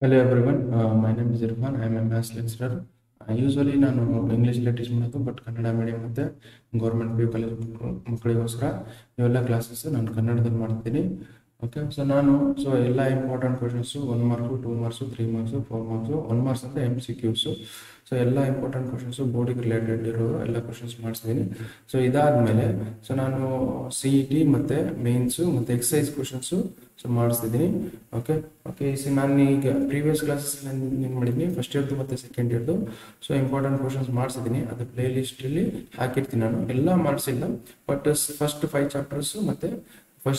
Hello everyone, my name is Irfan. I am a maths lecturer. Usually ನಾನು English teach ಮಾಡೋದು but Kannada medium ಮತ್ತು government P U college ಮಕ್ಕಳಿಗೋಸ್ಕರ ಇವೆಲ್ಲ classes ನಾನು ಕನ್ನಡದಲ್ಲಿ ಮಾಡ್ತೀನಿ. ಓಕೆ, ಸೊ ಎಲ್ಲ important questions 1 marks 2 marks 3 marks 4 marks 1 marks ಅಂದರೆ MCQಸು. ಸೊ ಎಲ್ಲ ಇಂಪಾರ್ಟೆಂಟ್ ಕ್ವಶನ್ಸು ಬೋರ್ಡಿಗೆ ರಿಲೇಟೆಡ್ ಇರೋ ಎಲ್ಲ ಕ್ವಶನ್ಸ್ ಮಾಡಿಸ್ತೀನಿ. ಸೊ ಇದಾದಮೇಲೆ ನಾನು CET ಮತ್ತು ಮೇನ್ಸು ಮತ್ತು ಎಕ್ಸಸೈಸ್ ಕ್ವಶನ್ಸು ಮಾಡಿಸ್ತಿದ್ದೀನಿ. ಓಕೆ, ನಾನು ಈಗ ಪ್ರೀವಿಯಸ್ ಕ್ಲಾಸಸ್ ಏನು ಮಾಡಿದ್ದೀನಿ, ಫಸ್ಟ್ ಇಯರ್ದು ಮತ್ತು ಸೆಕೆಂಡ್ ಇಯರ್ದು ಇಂಪಾರ್ಟೆಂಟ್ ಕ್ವಶನ್ಸ್ ಮಾಡಿಸಿದ್ದೀನಿ. ಅದು ಪ್ಲೇ ಲಿಸ್ಟಲ್ಲಿ ಹಾಕಿರ್ತೀನಿ. ನಾನು ಎಲ್ಲ ಮಾಡಿಸಿಲ್ಲ, ಬಟ್ ಫಸ್ಟ್ 5 ಚಾಪ್ಟರ್ಸು ಮತ್ತು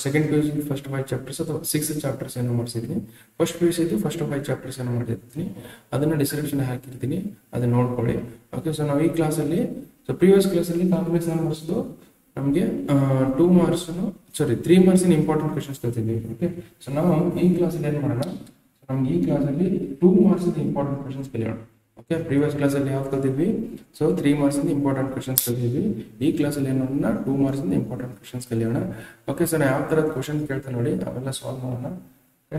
second P U C first 5 chapters ಅಥವಾ 6 ಚಾಪ್ಟರ್ಸ್ ಏನೋ ಮಾಡಿಸಿದ್ದೀನಿ. ಫಸ್ಟ್ ಪಿ ಯು ಸಿದು ಫಸ್ಟ್ 5 ಚಾಪ್ಟರ್ಸ್ ಏನೋ ಮಾಡಿರ್ತೀನಿ. ಅದನ್ನು ಡಿಸ್ಕ್ರಿಪ್ಷನ್ ಹಾಕಿರ್ತೀನಿ, ಅದನ್ನ ನೋಡ್ಕೊಳ್ಳಿ. ಓಕೆ, ನಾವು ಈ ಕ್ಲಾಸಲ್ಲಿ ಪ್ರೀವಿಯಸ್ ಕ್ಲಾಸಲ್ಲಿ ಕಾಂಪ್ಲೆಕ್ಸ್ ನಂಬರ್ಸ್ದು ನಮಗೆ 2 ಮಾರ್ಕ್ಸ್ನು 3 ಮಾರ್ಕ್ಸಿನ ಇಂಪಾರ್ಟೆಂಟ್ ಕ್ವಶನ್ಸ್ ಕಲ್ತಿದ್ವಿ. ಓಕೆ, ನಾವು ಈ ಕ್ಲಾಸಲ್ಲಿ ಏನು ಮಾಡೋಣ, ನಮ್ಗೆ ಈ ಕ್ಲಾಸಲ್ಲಿ 2 ಮಾರ್ಕ್ಸಿನ ಇಂಪಾರ್ಟೆಂಟ್ ಕ್ವಶನ್ಸ್ ಕಲಿಯೋಣ. ಓಕೆ, ಪ್ರೀವಿಯಸ್ ಕ್ಲಾಸಲ್ಲಿ ಯಾವ್ದು ಕಲ್ತಿದ್ವಿ, 3 ಮಾರ್ಕ್ಸಿಂದ ಇಂಪಾರ್ಟೆಂಟ್ ಕ್ವಶನ್ಸ್ ಕಲಿತಿದ್ವಿ. ಈ ಕ್ಲಾಸಲ್ಲಿ ಏನು ಮಾಡೋಣ, 2 ಮಾರ್ಕ್ಸಿಂದ ಇಂಪಾರ್ಟೆಂಟ್ ಕ್ವಶನ್ಸ್ ಕಲಿಯೋಣ. ಓಕೆ, ನಾನು ಯಾವ ಥರದ ಕ್ವಶನ್ ಕೇಳ್ತಾ ನೋಡಿ ಅವೆಲ್ಲ ಸಾಲ್ವ್ ಮಾಡೋಣ.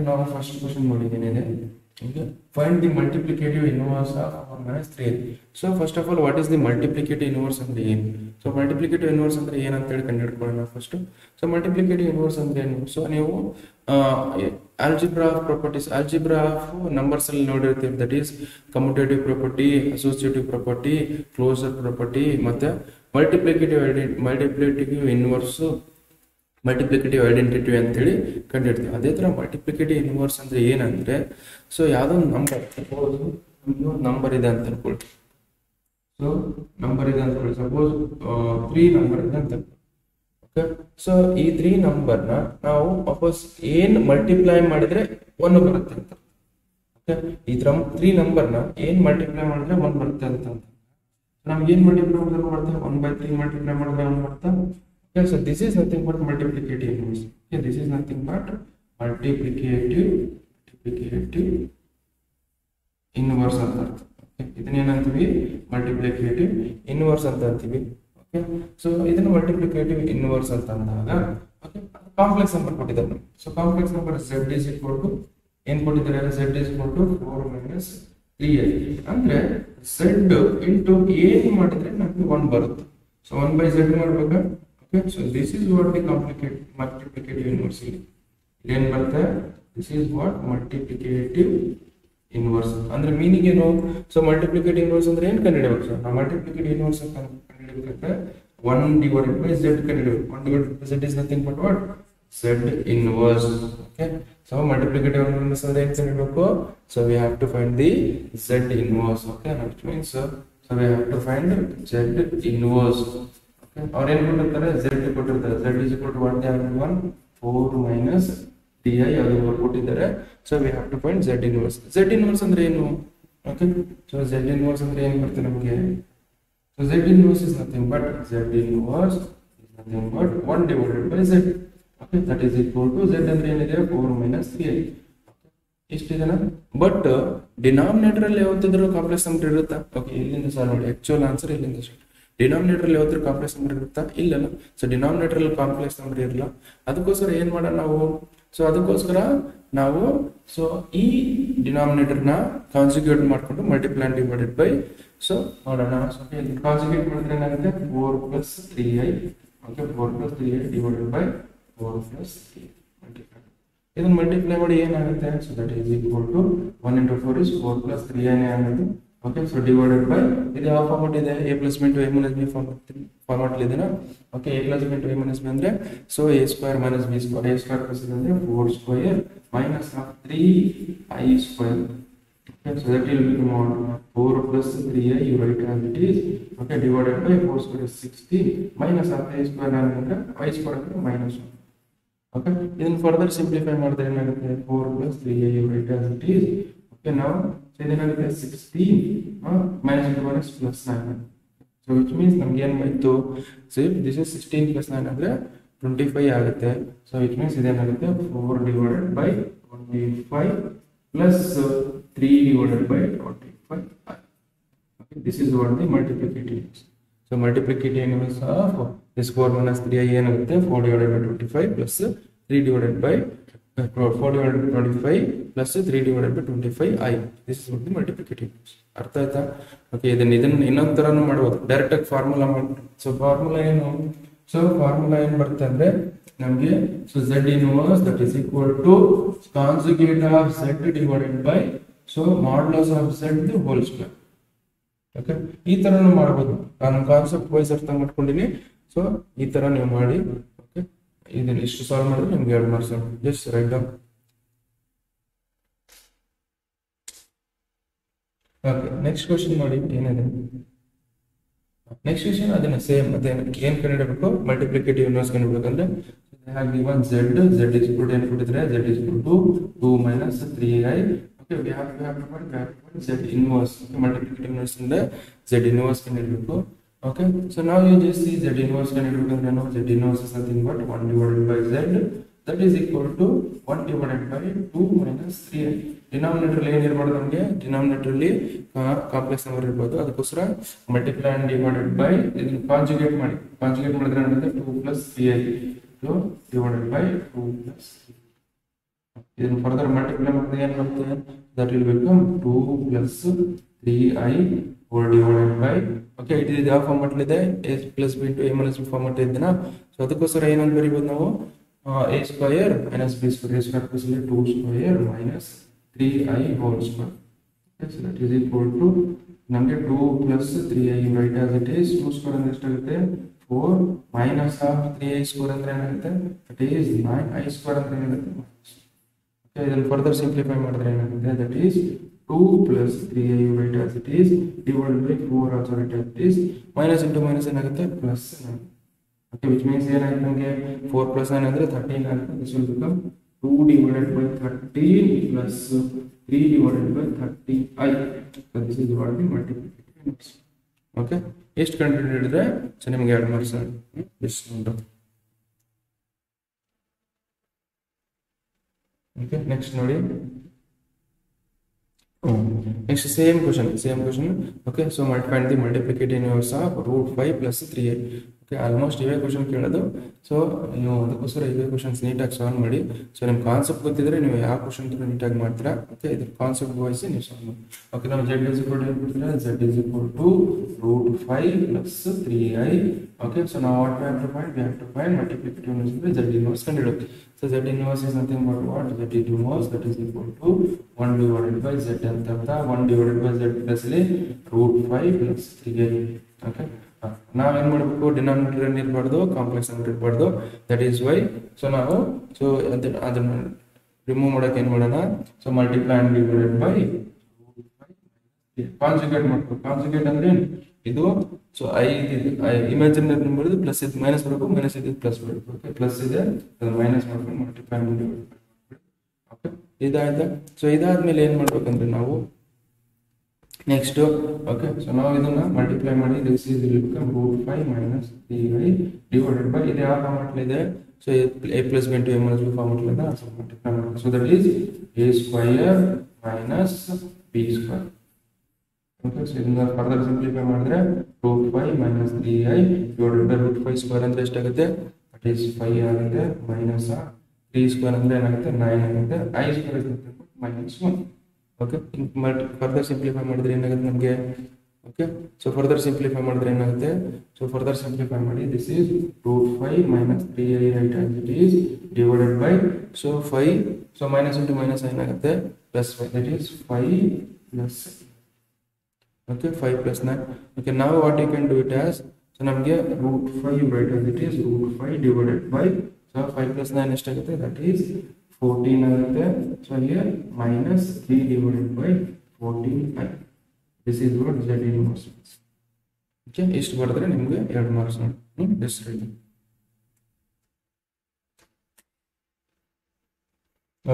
ನಾವು ಫಸ್ಟ್ ಕ್ವಶನ್ ನೋಡಿದ್ದೀನಿ, find the multiplicative inverse of 3. So first of all, what is the multiplicative inverse ಅಂದ್ರೆ ಏನು? ಮಲ್ಟಿಪ್ಲಿಕೇಟಿವ್ ಇನ್ವರ್ಸ್ ಅಂದ್ರೆ ಏನಂತ ಹೇಳಿ ಕಂಡುಹಿಡ್ಕೊಳ್ಳೋಣ ಫಸ್ಟ್. ಮಲ್ಟಿಪ್ಲಿಕೇಟಿವ್ ಇನ್ವರ್ಸ್ ಅಂದ್ರೆ ಏನು? ನೀವು algebra of properties, algebra of numbers ಅಲ್ಲಿ ನೋಡಿರ್ತೀವಿ. That is commutative property, associative property, closure property, ಮತ್ತೆ ಮಲ್ಟಿಪ್ಲಿಕೇಟಿವ್ ಇನ್ವರ್ಸ್, ಮಲ್ಟಿಪ್ಲಿಕೇಟಿವ್ ಐಡೆಂಟಿಟಿ ಅಂತೇಳಿ ಕಂಡಿಡ್ತೀವಿ. ಅದೇ ಥರ ಮಲ್ಟಿಪ್ಲಿಕೇಟಿವ್ ಇನ್ವರ್ಸ್ ಅಂದ್ರೆ ಏನಂದ್ರೆ, ಯಾವುದೋ ಒಂದು ನಂಬರ್, ಸಪೋಸ್ ನಂಬರ್ ಇದೆ ಅಂತ ಅನ್ಕೊಳ್ಳಿ. ನಂಬರ್ ಇದೆ ಅಂತ ಹೇಳಿ, ಸಪೋಸ್ 3 ನಂಬರ್ ಇದೆ ಅಂತ. ಓಕೆ, ಈ 3 ನಂಬರ್ನ ನಾವು ವಾಪಸ್ ಏನ್ ಮಲ್ಟಿಪ್ಲೈ ಮಾಡಿದ್ರೆ 1 ಬರುತ್ತೆ ಅಂತ. ಓಕೆ, ಈ 3 ನಂಬರ್ನ ಏನ್ ಮಲ್ಟಿಪ್ಲೈ ಮಾಡಿದ್ರೆ 1 ಬರುತ್ತೆ ಅಂತ. ನಮ್ಗೆ ಏನ್ ಮಲ್ಟಿಪ್ಲೈ ಮಾಡಿದ್ರೆ ಬರುತ್ತೆ, 1/3 ಮಲ್ಟಿಪ್ಲೈ ಮಾಡಿದ್ರೆ 1 ಬರುತ್ತೆ. Okay, so this is nothing but multiplicative inverse. Okay, this is nothing but multiplicative inverse ಅಂತ ಅರ್ಥ. Okay, ಇದನ್ನ ಏನಂತೀವಿ, ಮಲ್ಟಿಪ್ಲಿಕೇಟಿವ್ ಇನ್ವರ್ಸ್ ಅಂತ ಅಂತೀವಿ. ಓಕೆ, ಇದನ್ನ ಮಲ್ಟಿಪ್ಲಿಕೇಟಿವ್ ಇನ್ವರ್ಸ್ ಅಂತ ಅಂದಾಗ, ಓಕೆ, ಕಾಂಪ್ಲೆಕ್ಸ್ ನಂಬರ್ ಕೊಟ್ಟಿದ್ದಾರೆ ನಮಗೆ. Complex number z is equal to ಏನ್ ಕೊಟ್ಟಿದ್ದಾರೆ, z is equal to 4 minus 3i ಅಂದ್ರೆ z ಇಂಟು ಏನ್ ಮಾಡಿದ್ರೆ ನಮಗೆ 1 ಬರುತ್ತೆ. 1/z ಮಾಡ್ಬೇಕಾ? Okay, so this is what the multiplicative inverse is. Then this is what multiplicative inverse. Andre meaning ಏನು? Multiplicative inverse ಅಂದ್ರೆ ಏನು ಕಂಡುಹಿಡಿಯಬೇಕು ಸರ್? ನಾವು multiplicative inverse ಅಂತ ಕಂಡುಹಿಡಿಯಬೇಕಾದ್ರೆ 1 divided by z ಕಂಡುಹಿಡಿಯಬೇಕು. 1 divided by z is nothing but what? Z inverse. Okay, multiplicative inverse ಅಂದ್ರೆ ಏನು ಕಂಡುಹಿಡಿಯಬೇಕು? We have to find the z inverse. Okay, which means we have to find z inverse. ಅವ್ರು ಏನ್ ಕೊಟ್ಟಿರ್ತಾರೆ, z ಕೊಟ್ಟಿರ್ತಾರೆ. z is equal to 4 minus 3i ಅದು ಕೊಟ್ಟಿದ್ದಾರೆ. We have to find z inverse. Z inverse ಅಂದ್ರೆ ಏನು? Okay, z inverse ಅಂದ್ರೆ ಏನು ಬರುತ್ತೆ ನಮಗೆ? Z inverse is nothing but 1 divided by z. Okay, that is equal to z ಅಂದ್ರೆ ಏನಿದೆ, 4 minus 3i. ಇಷ್ಟಿದೆನಾ? ಬಟ್ ಡಿನಾಮಿನೇಟರ್ ಅಲ್ಲಿ ಯಾವತ್ತಿದ್ರು ಕಾಂಪ್ಲೆಕ್ಸ್ ನಂಬರ್ ಇರುತ್ತಾ? ಓಕೆ, ಇಲ್ಲಿಂದ ಸರ್ ನೋಡಿ, ಆಕ್ಚುಯಲ್ ಆನ್ಸರ್ ಇಲ್ಲಿಂದ ಡಿನಾಮಿನೇಟರ್ ಅಲ್ಲಿ ಯಾವ್ದಾದ್ರು ಕಾಂಪ್ಲೆಕ್ಸ್ ನಂಬರ್ ಇರುತ್ತಾ? ಇಲ್ಲಲ್ಲ. ಡಿನಾಮಿನೇಟರ್ ಅಲ್ಲಿ ಕಾಂಪ್ಲೆಕ್ಸ್ ನಂಬರ್ ಇರಲ್ಲ. ಅದಕ್ಕೋಸ್ಕರ ಏನ್ ಮಾಡೋಣ ನಾವು, ಅದಕ್ಕೋಸ್ಕರ ನಾವು ಈ ಡಿನಾಮಿನೇಟರ್ ನ ಕಾನ್ಜುಗೇಟ್ ಮಾಡ್ಕೊಂಡು ಮಲ್ಟಿಪ್ಲೈ ಅಂಡ್ ಡಿವೈಡೆಡ್ ಬೈ ಮಾಡೋಣ. ಕಾನ್ಜುಗೇಟ್ ಮಾಡಿದ್ರೆ ಏನಾಗುತ್ತೆ, 4 plus 3i. Okay, 4 plus 3i divided by 4 plus 3i. ಇದನ್ನ ಮಲ್ಟಿಪ್ಲೈ ಮಾಡಿ ಏನಾಗುತ್ತೆ, that is equal to 1 into 4 is 4 plus 3i ಆಗುತ್ತೆ. ಓಕೆ, ಡಿವೈಡೆಡ್ ಬೈ ಇದು ಯಾವ ಫಾರ್ಮೆಟ್ ಇದೆ, a plus b into a minus b format ಇದೆನಾ? Okay, a plus b into a minus b ಅಂದ್ರೆ a square minus b square, a square plus ಅಂದ್ರೆ 4 square minus 3i square. Okay, so that will become 4 plus 3i, you write as it is. Okay, divided by 4 square is 16 minus i square ಅಂದ್ರೆ i square ಅಂದ್ರೆ -1. Okay, ಇದನ್ನ further simplify ಮಾಡಿದ್ರೆ ಏನಾಗುತ್ತೆ, 4 plus 3i, you write as it is. Okay, now ಏನಾಗುತ್ತೆ, 16 minus 1 is plus 9. Which means ನಮ್ಗೆ ಏನ್ ಆಯ್ತು, this is 16 plus 9 ಅಂದ್ರೆ 25 ಆಗುತ್ತೆ. Which means ಇದೇನಾಗುತ್ತೆ, 4 divided by 25 plus 3 divided by 25. Okay, this is what the multiplicative is. Multiplicative inverse of this 4 minus 3i ಏನಾಗುತ್ತೆ, 4 divided by 25 plus 3 divided by 4 divided by 25 plus 3 divided by 25i. This is what the multiplicative units. ಅರ್ಥ ಆಯ್ತಾ? Okay, ಇದನ್ನ ಇನ್ನೊಂದು ತರನು ಮಾಡಬಹುದು, direct ಆಗಿ formula ಮಾಡಿ. So formula ಏನು ಬರುತ್ತೆ ಅಂದ್ರೆ ನಮಗೆ, so z inverse that is equal to conjugate of z divided by modulus of z whole square. Okay, ಈ ತರನು ಮಾಡಬಹುದು. ನಾನು ಕಾನ್ಸೆಪ್ಟ್ ವೈಸ್ ಅರ್ಥ ಮಾಡ್ಕೊಂಡಿನಿ. ಸೊ ಈ ತರ ನೀವು ಮಾಡಿ. ಓಕೆ, ಇದನ್ನ ಇಷ್ಟು ಸಾಲ್ವ್ ಮಾಡಿದ್ರೆ ನಿಮ್ಗೆ 2 marks. Just write down. Okay, next question ನೋಡಿ ಏನಿದೆ. ನೆಕ್ಸ್ಟ್ ಕ್ವಶನ್ ಅದನ್ನ ಸೇಮ್ ಮತ್ತೆ ಏನ್ ಕಂಡುಹಿಡಬೇಕು, ಮಲ್ಟಿಪ್ಲಿಕೇಟಿವ್ ಇನ್ವರ್ಸ್ ಕಂಡುಹಿಡಬೇಕಂದ್ರೆ given z is equal to ಏನು ಕೊಟ್ಟಿದ್ರೆ z is equal to 2 minus 3i. okay, we have to find z inverse. okay, multiplicative inverse ಇಂದ z inverse ಕಂಡುಹಿಡಬೇಕು. okay, so now you just see z inverse ಕಂಡುಹಿಡಬೇಕಂದ್ರೆ ನಾವು z inverse is nothing but 1 divided by z that is equal to 1 divided by 2 minus 3i. Denominator ಏನು ಇರಬಾರ್ದು, ನಮಗೆ denominator ಅಲ್ಲಿ complex number ಇರಬಹುದು. ಅದಕ್ಕೋಸ್ಕರ multiply and divided by ಇದನ್ನ conjugate ಮಾಡಿದ್ರೆ ಏನಾಗುತ್ತೆ 2 plus 3i divided by 2 plus 3. ಇದನ್ನ ಫರ್ದರ್ ಮಲ್ಟಿಪ್ಲೈ ಮಾಡಿದ್ರೆ ಏನು ಬರುತ್ತೆ, that will become 2 plus 3i whole divided by. Okay, ಇದು ಯಾವ ಫಾರ್ಮ್ಯಾಟ್ ಇದೆ, a plus b into a minus b format ಇದೆನಾ. ಸೊ ಅದಕ್ಕೋಸ್ಕರ ಏನಂತ ಬರೀಬಹುದು ನಾವು, a square minus b square, a square plus 2 square minus 3i whole square. okay, so that is equal to ನಮಗೆ 2 plus 3i right as it is. 2 square ಅಂದ್ರೆ ಎಷ್ಟಾಗುತ್ತೆ 4 minus of 3i square ಅಂದ್ರೆ ಏನಾಗುತ್ತೆ, that is 9i square ಅಂದ್ರೆ ಏನಾಗುತ್ತೆ. okay, ಇದನ್ನು further simplify ಮಾಡಿದ್ರೆ ಏನಾಗುತ್ತೆ, that is 2 plus 3i right as it is divided by 4 also right as it is. minus into minus ಏನಾಗುತ್ತೆ plus 9. okay, which means ಏನಾಗುತ್ತೆ ನಮಗೆ 4 plus 9 ಅಂದ್ರೆ 13 ಆಗುತ್ತೆ. this will become 2 divided by 13 plus 3 divided by 30i. so this is what the multiplicative units. okay, ಎಷ್ಟು ಕಂಡುಹಿಡಿದ್ರೆ so ನಿಮಗೆ 2 marks. ಎಷ್ಟು ಉಂಟು. Okay, next ನೋಡಿ. Next same question. Okay, so find the multiplicative inverse of root 5 plus 3i. Okay, almost ಇವೇ question ಕೇಳೋದು. So ನೀವು ಅದಕ್ಕೋಸ್ಕರ ಇವೇ ಕ್ವಶನ್ಸ್ ನೀಟಾಗಿ ಸಾಲ್ವ್ ಮಾಡಿ. ಸೊ ನಿಮ್ಮ ಕಾನ್ಸೆಪ್ಟ್ ಗೊತ್ತಿದ್ರೆ ನೀವು ಯಾವ ಕ್ವಶನ್ ನೀಟಾಗಿ ಮಾಡ್ತೀರಾ. ಓಕೆ, ಇದ್ರ ಕಾನ್ಸೆಪ್ಟ್ ವೈಸ್ ನೀವು ಸಾಲ್ವ್ ಮಾಡಿ. ಓಕೆ, ನಾವು z is equal to ಏನು ಕೊಡ್ತೀರಾ, z is equal to root 5 plus 3i. Okay, so ನಾವು what we have to find multiplicative inverse ಅಂದ್ರೆ z inverse ಕಂಡುಹಿಡಿಯೋದು. So z inverse is nothing but what, z inverse that is equal to 1 divided by z ಅಂತ ಅರ್ಥ. 1 divided by z plus root 5 plus 3i. Okay, ನಾವೇನ್ ಮಾಡಬೇಕು, denominator ಏನು ಇರಬಾರ್ದು, complex number ಇರಬಾರ್ದು. That is why ನಾವು ಅದನ್ನ ರಿಮೂವ್ ಮಾಡಕ್ಕೆ ಏನು ಮಾಡೋಣ, so multiply and divided by conjugate ಮಾಡ್ಬೇಕು. ಕಾಂಜುಗೇಟ್ ಅಂದ್ರೆ ಇದು, ಸೊ ಇಮ್ಯಾಜಿನರಿ ನಂಬರ್ ಇದು ಪ್ಲಸ್ ಇದು ಮೈನಸ್ ಬರಬೇಕು, ಮೈನಸ್ ಇದು ಪ್ಲಸ್ ಬರಬೇಕು. ಓಕೆ, ಪ್ಲಸ್ ಇದೆ ಅದು ಮೈನಸ್ ಮಾಡ್ಕೊಂಡು ಮಲ್ಟಿಪ್ಲೈ ಅಂಡ್ ಡಿವೈಡ್. ಓಕೆ, ಇದಾಯ್ತಾ. ಸೊ ಇದಾದ್ಮೇಲೆ ಏನ್ ಮಾಡ್ಬೇಕಂದ್ರೆ ನಾವು ನೆಕ್ಸ್ಟ್, ಓಕೆ, ಸೊ ನಾವು ಇದನ್ನ ಮಲ್ಟಿಪ್ಲೈ ಮಾಡಿ this is become root 5 minus 3i divided by ಇದು ಯಾವ ಫಾರ್ಮ್ಯಾಟ್ ಇದೆ, so a plus b into a minus b format ಇದೆ. ಸೊ ಮಲ್ಟಿಪ್ಲೈ ಮಾಡಿ, so that is a square minus b square. Okay, so ಇದನ್ನ further simplify ಮಾಡಿದ್ರೆ root 5 minus 3i divided by root 5 square ಅಂದ್ರೆ ಎಷ್ಟಾಗುತ್ತೆ, that is 5 ಆಗುತ್ತೆ. Minus 3 square ಅಂದ್ರೆ ಏನಾಗುತ್ತೆ 9 ಆಗುತ್ತೆ. i square is minus 1. Okay, further simplify ಮಾಡಿದ್ರೆ ಏನಾಗುತ್ತೆ ನಮಗೆ. ಓಕೆ, ಸೊ ಫರ್ದರ್ ಸಿಂಪ್ಲಿಫೈ ಮಾಡಿದ್ರೆ ಏನಾಗುತ್ತೆ, ಸೊ ಫರ್ದರ್ ಸಿಂಪ್ಲಿಫೈ ಮಾಡಿ this is root 5 minus 3i right as it is divided by, so 5, so minus into minus ಏನಾಗುತ್ತೆ plus 5, that is 5 plus. Okay, 5 plus 9. Okay, ನಾವು what you can do it as, so ನಮಗೆ root 5 right as it is root 5 divided by, so 5 plus 9 ಎಷ್ಟಾಗುತ್ತೆ, that is 14 ಆಗುತ್ತೆ. So here minus 3 divided by 14i. This is what z inverse. Okay, ಇಷ್ಟು ಬರೆದ್ರೆ ನಿಮಗೆ 2 marks ನೋಡಿ. This right.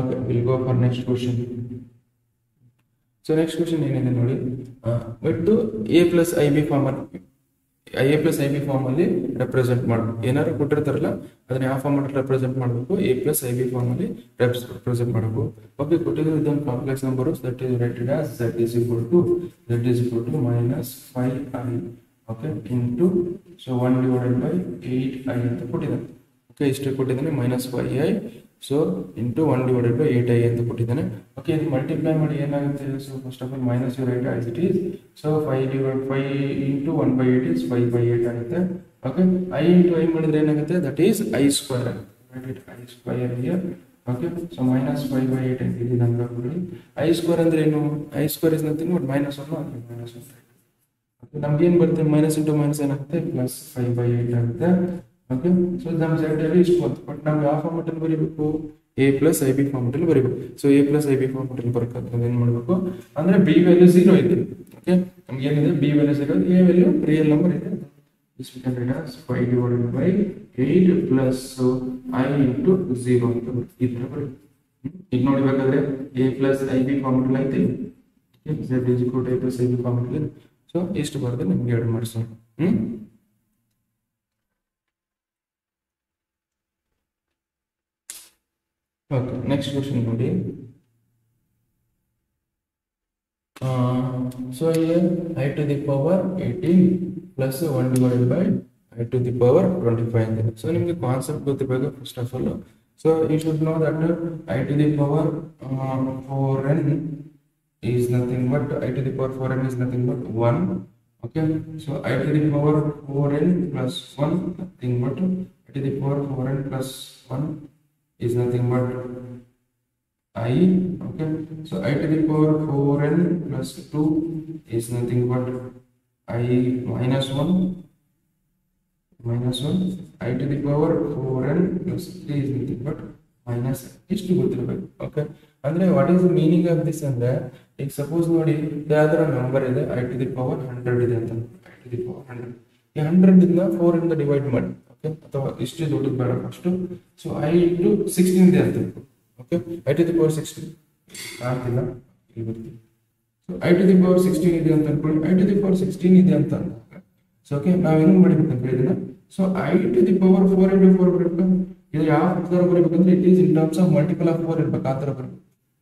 Okay, will go for next question. So next question ಏನಿದೆ ನೋಡಿ, ಬಿಟ್ಟು a plus ib form ಅಲ್ಲಿ ರೆಪ್ರೆಸೆಂಟ್ ಮಾಡಬೇಕು. ಏನಾದ್ರು ಕೊಟ್ಟಿರ್ತಾರಲ್ಲ ಅದನ್ನ ಯಾವ ಫಾರ್ಮ್ ಅಲ್ಲಿ ರೆಪ್ರೆಸೆಂಟ್ ಮಾಡಬೇಕು, a plus ib ಫಾರ್ಮ್ ಅಲ್ಲಿ ರೆಪ್ರೆಸೆಂಟ್ ಮಾಡಬೇಕು. ಓಕೆ, ಕೊಟ್ಟಿರೋ ಇದೊಂದು complex number, that is written as z is equal to minus 5i. Okay, into so 1 divided by 8i ಅಂತ ಕೊಟ್ಟಿದ್ದಾನೆ. ಓಕೆ, ಇಷ್ಟು ಕೊಟ್ಟಿದ್ದಾನೆ minus 5i so into 1/8i ಅಂತ ಕೊಟ್ಟಿದ್ದಾನೆ. ಓಕೆ, ಇದು ಮಲ್ಟಿಪ್ಲೈ ಮಾಡಿ ಏನಾಗುತ್ತೆ? So first of all minus you write as it is. So 5 into 1/8 is 5/8 ಆಗುತ್ತೆ. ಓಕೆ, i ಇಂಟು i ಮಾಡಿದ್ರೆ ಏನಾಗುತ್ತೆ? ದಟ್ ಈಸ್ i ಸ್ಕ್ವೇರ್ ಆಗುತ್ತೆ. i square here. Okay, so minus 5/8 ಅಂತ ಇದೆ ನಮ್ಗೆ ಹಾಕೊಳ್ಳಿ. i ಸ್ಕ್ವೇರ್ ಅಂದ್ರೆ ಏನು? i square is nothing but -1 -1. Okay, ನಮ್ಗೆ ಏನು ಬರುತ್ತೆ? ಮೈನಸ್ ಇಂಟು ಮೈನಸ್ ಏನಾಗುತ್ತೆ? ಪ್ಲಸ್ 5/8 ಆಗುತ್ತೆ. ಓಕೆ, ಸೊ ನಮ್ಮ ಸೈಡಲ್ಲಿ ಇಷ್ಟು ಬಂತು. ಬಟ್ ನಾವು ಯಾವ ಫಾರ್ಮೆಟಲ್ಲಿ ಬರೀಬೇಕು? a ಪ್ಲಸ್ ಐ ಬಿ ಫಾರ್ಮೆಟಲ್ಲಿ ಬರೀಬೇಕು. So a plus i b ಫಾರ್ಮೆಟಲ್ಲಿ ಬರಬೇಕಾದ್ರೆ ಏನು ಮಾಡಬೇಕು ಅಂದರೆ b ವ್ಯಾಲ್ಯೂ 0 ಇದೆ. ಓಕೆ, ನಮ್ಗೆ ಏನಿದೆ? b value 0, a value real number ಇದೆ. This we can write as 5/8 plus I into 0 ಅಂತ ಈ ಥರ ಬರುತ್ತೆ. ಈಗ ನೋಡಬೇಕಾದ್ರೆ a ಪ್ಲಸ್ ಐ ಬಿ ಫಾರ್ಮೆಟಲ್ ಐತೆ. z is equal to a plus i b ಫಾರ್ಮೆಟಲ್. ಸೊ ಇಷ್ಟು ಬರೆದು ನಿಮ್ಗೆ ಎರಡು ಮಾಡಿಸೋಣ. ಓಕೆ, ನೆಕ್ಸ್ಟ್ ಕ್ವಶನ್ ನೋಡಿ. So here I to the power 18 plus 1 divided by I to the power 25 ಅಂತಿದೆ. ಸೊ ನಿಮಗೆ ಕಾನ್ಸೆಪ್ಟ್ ಗೊತ್ತಿರಬೇಕು first of all. So you should know that I to the power 4n is nothing but I to the power 4n is nothing but 1. Okay, so I to the power 4n plus 1 nothing but I to the power 4n plus 1 is nothing but I. Okay, so I to the power 4n plus 2 is nothing but I minus 1 I to the power 4n plus 3 is nothing but minus ಇಷ್ಟು ಗೊತ್ತಿರಬೇಕು. Okay, ಅಂದ್ರೆ what is the meaning of this ಅಂದ್ರೆ, ಈಗ suppose ನೋಡಿ ಯಾವ್ದಾರ number ಇದೆ I to the power 100 ಇದೆ ಅಂತ. I to the power 100, ಈ 100 ಇಂದ 4 ಇಂದ ಡಿವೈಡ್ ಮಾಡಿ. ಓಕೆ, ಅಥವಾ ಇಷ್ಟು ದೊಡ್ಡದು ಬೇಡ ಫಸ್ಟ್. ಸೊ I into 16 ಇದೆ ಅಂತ. Okay, I to the power 16 ಆಗ್ತಿಲ್ಲ, ಇಲ್ಲಿ ಬರ್ತೀವಿ. So I to the power 16 ಇದೆ ಅಂತ ಅನ್ಕೊಳ್ಳಿ. I to the power 16 ಇದೆ ಅಂತ ಅಂದಾಗ ಸೊ ಓಕೆ, ನಾವು ಏನು ಮಾಡಬೇಕಂತ ಇದನ್ನ, so I to the power 4 into 4 ಬರಬೇಕು. ಇದು ಯಾವ ಥರ ಬರಬೇಕಂದ್ರೆ it is in terms of multiple of 4 ಇರಬೇಕು. ಆ ಥರ ಬರಬೇಕು.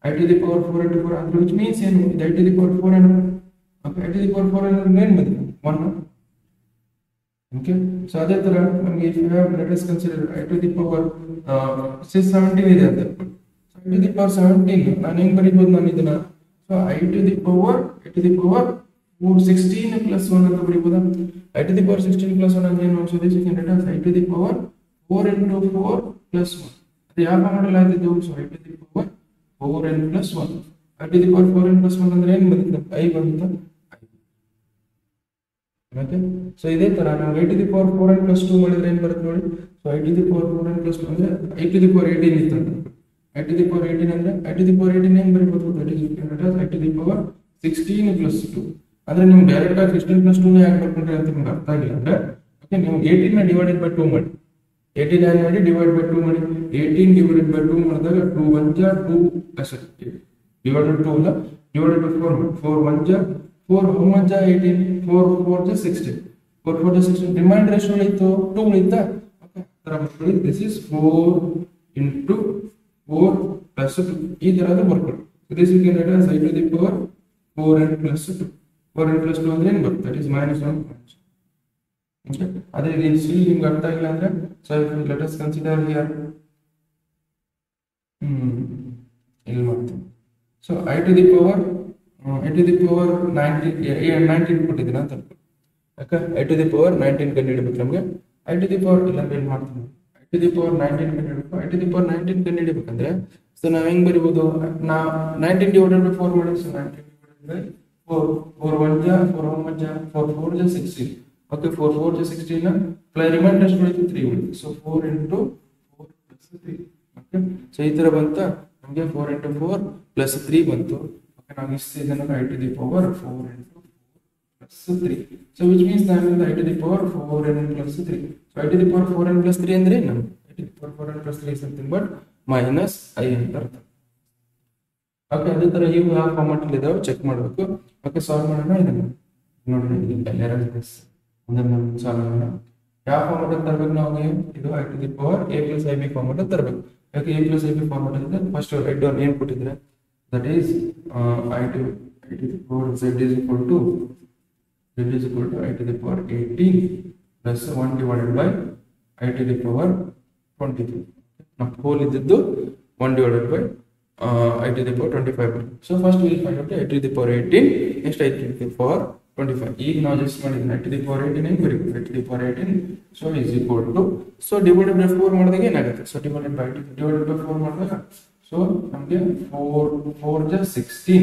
I to the power 4 into 4 ಅಂದ್ರೆ ವಿಚ್ ಮೀನ್ಸ್ ಏನು? ಇದು I to the power 4 ಏನು? Okay, I to the power 4 ಅಂದ್ರೆ ಏನು ಬಂದಿದೆ? 1. ಓಕೆ, ಸೊ ಅದೇ ತರ ನಮಗೆ if you have let us consider I to the power 17 ಇದೆ ಅಂತ ಅನ್ಕೊಳ್ಳಿ. So I to the power 17 ನಾನು ಹೆಂಗ್ ಬರೀಬಹುದು? ನಾನು ಇದನ್ನ so I to the power 16 plus 1 ಅಂತ ಬರೀಬಹುದಾ? I to the power 16 plus 1 ಅಂದ್ರೆ ಏನು? So this you can write as I to the power 4 into 4 plus 1. ಅದು ಯಾವ ಫಾರ್ಮುಲಾ ಆಯ್ತಿದ್ದು? So I to the power 4n plus 1. I to the power 4n plus 1 ಅಂದ್ರೆ ಏನು ಬಂದಿತ್ತು? I ಬಂದಿತ್ತು. Okay, so ಇದೇ ತರ ನಾವು I to the power 4n plus 2 ಮಾಡಿದ್ರೆ ಏನು ಬರುತ್ತೆ ನೋಡಿ. So I to the power 4n plus 2 ಅಂದ್ರೆ I to the power 18 ಇತ್ತು ಅಂತ. I to the power 18 ಅಂದ್ರೆ I to the power 18 ಹೆಂಗ್ ಬರೀಬಹುದು? That is I to the power 16 plus 2. ಅಂದ್ರೆ ನೀವು ಡೈರೆಕ್ಟ್ ಆಗಿ 16 plus 2 ನೇ ಯಾಕೆ ಬರ್ಕೊಂಡ್ರಿ ಅಂತ ನಿಮ್ಗೆ ಅರ್ಥ ಆಗಿಲ್ಲ ಅಂದ್ರೆ, ಓಕೆ, ನೀವು 18 ನ ಡಿವೈಡೆಡ್ ಬೈ 2 ಮಾಡಿ. 18 ಆನ್ ಮಾಡಿ ಡಿವೈಡ್ ಬೈ 2 ಮಾಡಿ. 18 ಡಿವೈಡೆಡ್ ಬೈ 2 ಮಾಡಿದಾಗ 2 1 ಜಾ 2 ಡಿವೈಡೆಡ್ 2 ಅಲ್ಲ, ಡಿವೈಡೆಡ್ ಬೈ 4 ಮಾಡಿ. 4 1 ಜಾ 4 how much ಜಾ 18, 4 4 ಜಾ 16, 4 4 ಜಾ 16. ರಿಮೈಂಡರ್ ಎಷ್ಟು ಉಳಿಯಿತು? 2 ಉಳಿತಾ? ಓಕೆ, ತರ ಮಾಡ್ಕೊಳ್ಳಿ. This is 4 into 4 plus 2. ಈ ತರದ್ದು ಬರ್ಕೊಳ್ಳಿ. This you can write as I to the power 4n plus 2. 4n plus 2 ಅಂದ್ರೆ ಏನು ಬರುತ್ತೆ? That is -1. ಓಕೆ, ಅದೇ ರೀತಿ ನಿಮ್ಗೆ ಅರ್ಥ ಆಗಿಲ್ಲ ಅಂದ್ರೆ so let us consider here. ಇಲ್ಲಿ ಮಾಡ್ತೀನಿ. So I to the power 19 ಕೊಟ್ಟಿದ್ದೀನಿ ಅಂತ ಅನ್ಕೊಳ್ಳಿ. ಯಾಕೆ I to the power 19 ಕಂಡುಹಿಡಬೇಕು ನಮಗೆ. I to the power ಇಲ್ಲ ಅಂದ್ರೆ ಏನು ಮಾಡ್ತೀನಿ? I to the power 19 ಕಂಡುಹಿಡಬೇಕು. I to the power 19 ಕಂಡುಹಿಡಬೇಕಂದ್ರೆ ಸೊ ನಾವು ಹೆಂಗ್ ಬರೀಬಹುದು? ನಾ 19 ಡಿವೈಡೆಡ್ ಬೈ 4 ಮಾಡಿ. ಸೊ 19 ಡಿವೈಡೆಡ್ ಬೈ 4, 4 1 ಜಾ 4 how much ಜಾ 4 4 ಜಾ 16. ಓಕೆ, 4 4 ಜಾ 16 ಪ್ಲಸ್ ರಿಮೈಂಡರ್ ಎಷ್ಟು ಉಳಿತು? 3 ಉಳಿತು. So 4 into 4 plus 3. Okay, so ಈ ತರ ಬಂತ ನಮಗೆ 4 into 4 plus 3 ಬಂತು. ಓಕೆ, ನಾವು ಇಷ್ಟು ಇದನ್ನ I to the power 4 into 4 plus 3. So which means ನಾನು I to the power 4n plus 3. So I to the power 4n plus 3 ಅಂದ್ರೆ ಏನು? I to the power 4n plus 3 is something but minus I ಅಂತ ಅರ್ಥ. Okay, ಅದೇ ತರ ಇವು ಯಾವ format ಅಲ್ಲಿ ಇದಾವೆ ಚೆಕ್ ಮಾಡಬೇಕು. ಓಕೆ, ಸಾಲ್ವ್ ಮಾಡೋಣ. ಇದನ್ನ ನೋಡಿ, ಮುಂದೆ ಸಾಲ್ವ್ ಮಾಡೋಣ. ಯಾವ ಫಾರ್ಮ್ಯಾಟ್ ಅಂತ ತರಬೇಕು ನಾವು? ಇದು I to the power a plus ib format ಅಂತ ತರಬೇಕು. ಯಾಕೆ a plus ib ಫಾರ್ಮ್ಯಾಟ್ ಇದೆ? ಫಸ್ಟ್ ರೈಟ್ ಡೌನ್ ಏನು ಕೊಟ್ಟಿದ್ರೆ that is I to the power z is equal to I to the power 18 plus 1 divided by I to the power 23. ನಮ್ಮ hole ಇದ್ದದ್ದು 1 divided by I to the power 25 ಬರುತ್ತೆ. So first will find out I to the power 18 next I to the power 25. ಈಗ ನಾವು just ಮಾಡಿದ್ವಿ I to the power 18 ಹೆಂಗೆ ಬರೀಬೇಕು I to the power 18 so is equal to so divided by 4 ಮಾಡಿದಾಗ ಏನಾಗುತ್ತೆ so divided by 4 ಮಾಡಿದಾಗ so ನಮಗೆ 4 ಜ 16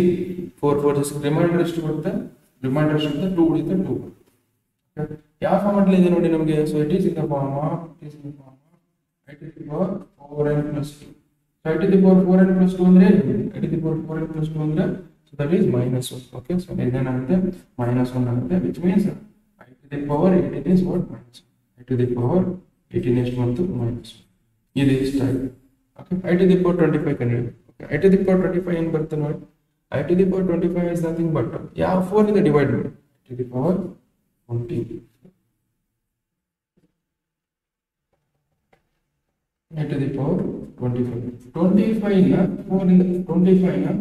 4 ಜ 6 ರಿಮೈಂಡರ್ ಎಷ್ಟು ಬರುತ್ತೆ ರಿಮೈಂಡರ್ ಎಷ್ಟು ಬರುತ್ತೆ 2 ಉಳಿಯುತ್ತೆ 2 ಯಾವ ಫಾರ್ಮೆಟ್ ಇದೆ ನೋಡಿ ನಮಗೆ so it is in the form of I to the power 4n plus 2 so I to the power 4n plus 2 ಅಂದ್ರೆ I to the power 4n plus 2 ಅಂದ್ರೆ so that is minus 1 okay so ಇದೇನಾಗುತ್ತೆ minus 1 ಆಗುತ್ತೆ which means I to the power 18 is what minus 1 I to the power 18 ಎಷ್ಟು ಬಂತು minus 1 ಇದು ಇಷ್ಟ ಆಗಿದೆ okay I to the power 25 ಕಂಡುಹಿಡಿಯಬೇಕು okay I to the power 25 ಏನು ಬರುತ್ತೆ ನೋಡಿ I to the power 25 is nothing but ಯಾವ 4 ಇಂದ ಡಿವೈಡ್ ಮಾಡಿ I to the power 20 I to the power 25 ನ 4 ಇಂದ 25 ನ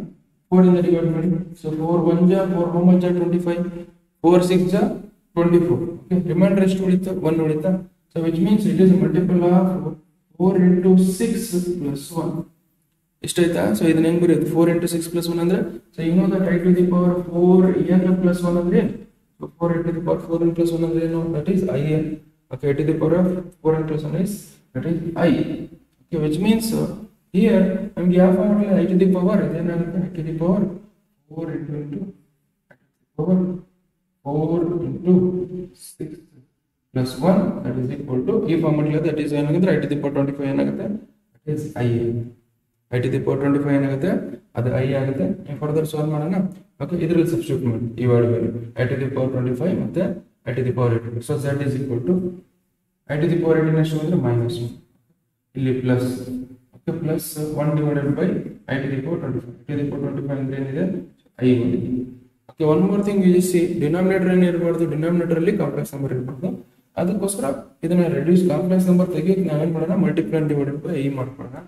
4 ಇಂದ ಡಿವೈಡ್ ಮಾಡಿ ಸೊ 4 1 ಜ 4 how much 25 4 6 ಜ 24 okay ರಿಮೈಂಡರ್ ಎಷ್ಟು ಉಳಿತು 1 ಉಳಿತಾ so which means it is a multiple of 4 into 6 plus 1 ಎಷ್ಟಾಯ್ತಾ so ಇದನ್ನ ಹೆಂಗ್ ಬರೆಯೋದು 4 into 6 plus 1 ಅಂದ್ರೆ so you know that I to the power 4n plus 1 ಅಂದ್ರೆ ಏನು so 4 into the power 4n plus 1 ಅಂದ್ರೆ ಏನು that is in okay I to the power of 4n plus 1 is that is I okay which means here ನಮಗೆ ಯಾವ formula I to the power ಇದೇನಾಗುತ್ತೆ I to the power 4 into power 4 into 6 plus 1 that is equal to ಈ formula that is ಏನಾಗುತ್ತೆ I to the power 25 ಏನಾಗುತ್ತೆ that is I to the power 25 ಏನಾಗುತ್ತೆ ಅದು I ಆಗುತ್ತೆ ನೀವು further solve ಮಾಡೋಣ okay ಇದರಲ್ಲಿ substitute ಮಾಡಿ ಈ word value I to the power 25 ಮತ್ತೆ I to the power 18 so z is equal to I to the power 18 ಎಷ್ಟು ಅಂದ್ರೆ minus 1 ಇಲ್ಲಿ plus okay plus 1 divided by I to the power 25 I to the power 25 ಅಂದ್ರೆ ಏನಿದೆ I ಬಂದಿದೆ okay one more thing U C denominator ಏನು ಇರಬಾರ್ದು denominator ಅಲ್ಲಿ complex number ಇರಬಾರ್ದು ಅದಕ್ಕೋಸ್ಕರ ಇದನ್ನ ರೆಡ್ಯೂಸ್ ಕಾಂಪ್ಲೆಕ್ಸ್ ನಂಬರ್ ತೆಗಿಯೋಕೆ ನಾವೇನು ಮಾಡೋಣ ಮಲ್ಟಿಪ್ಲೈ ಡಿವೈಡೆಡ್ ಬೈ I ಮಾಡ್ಕೊಳ್ಳೋಣ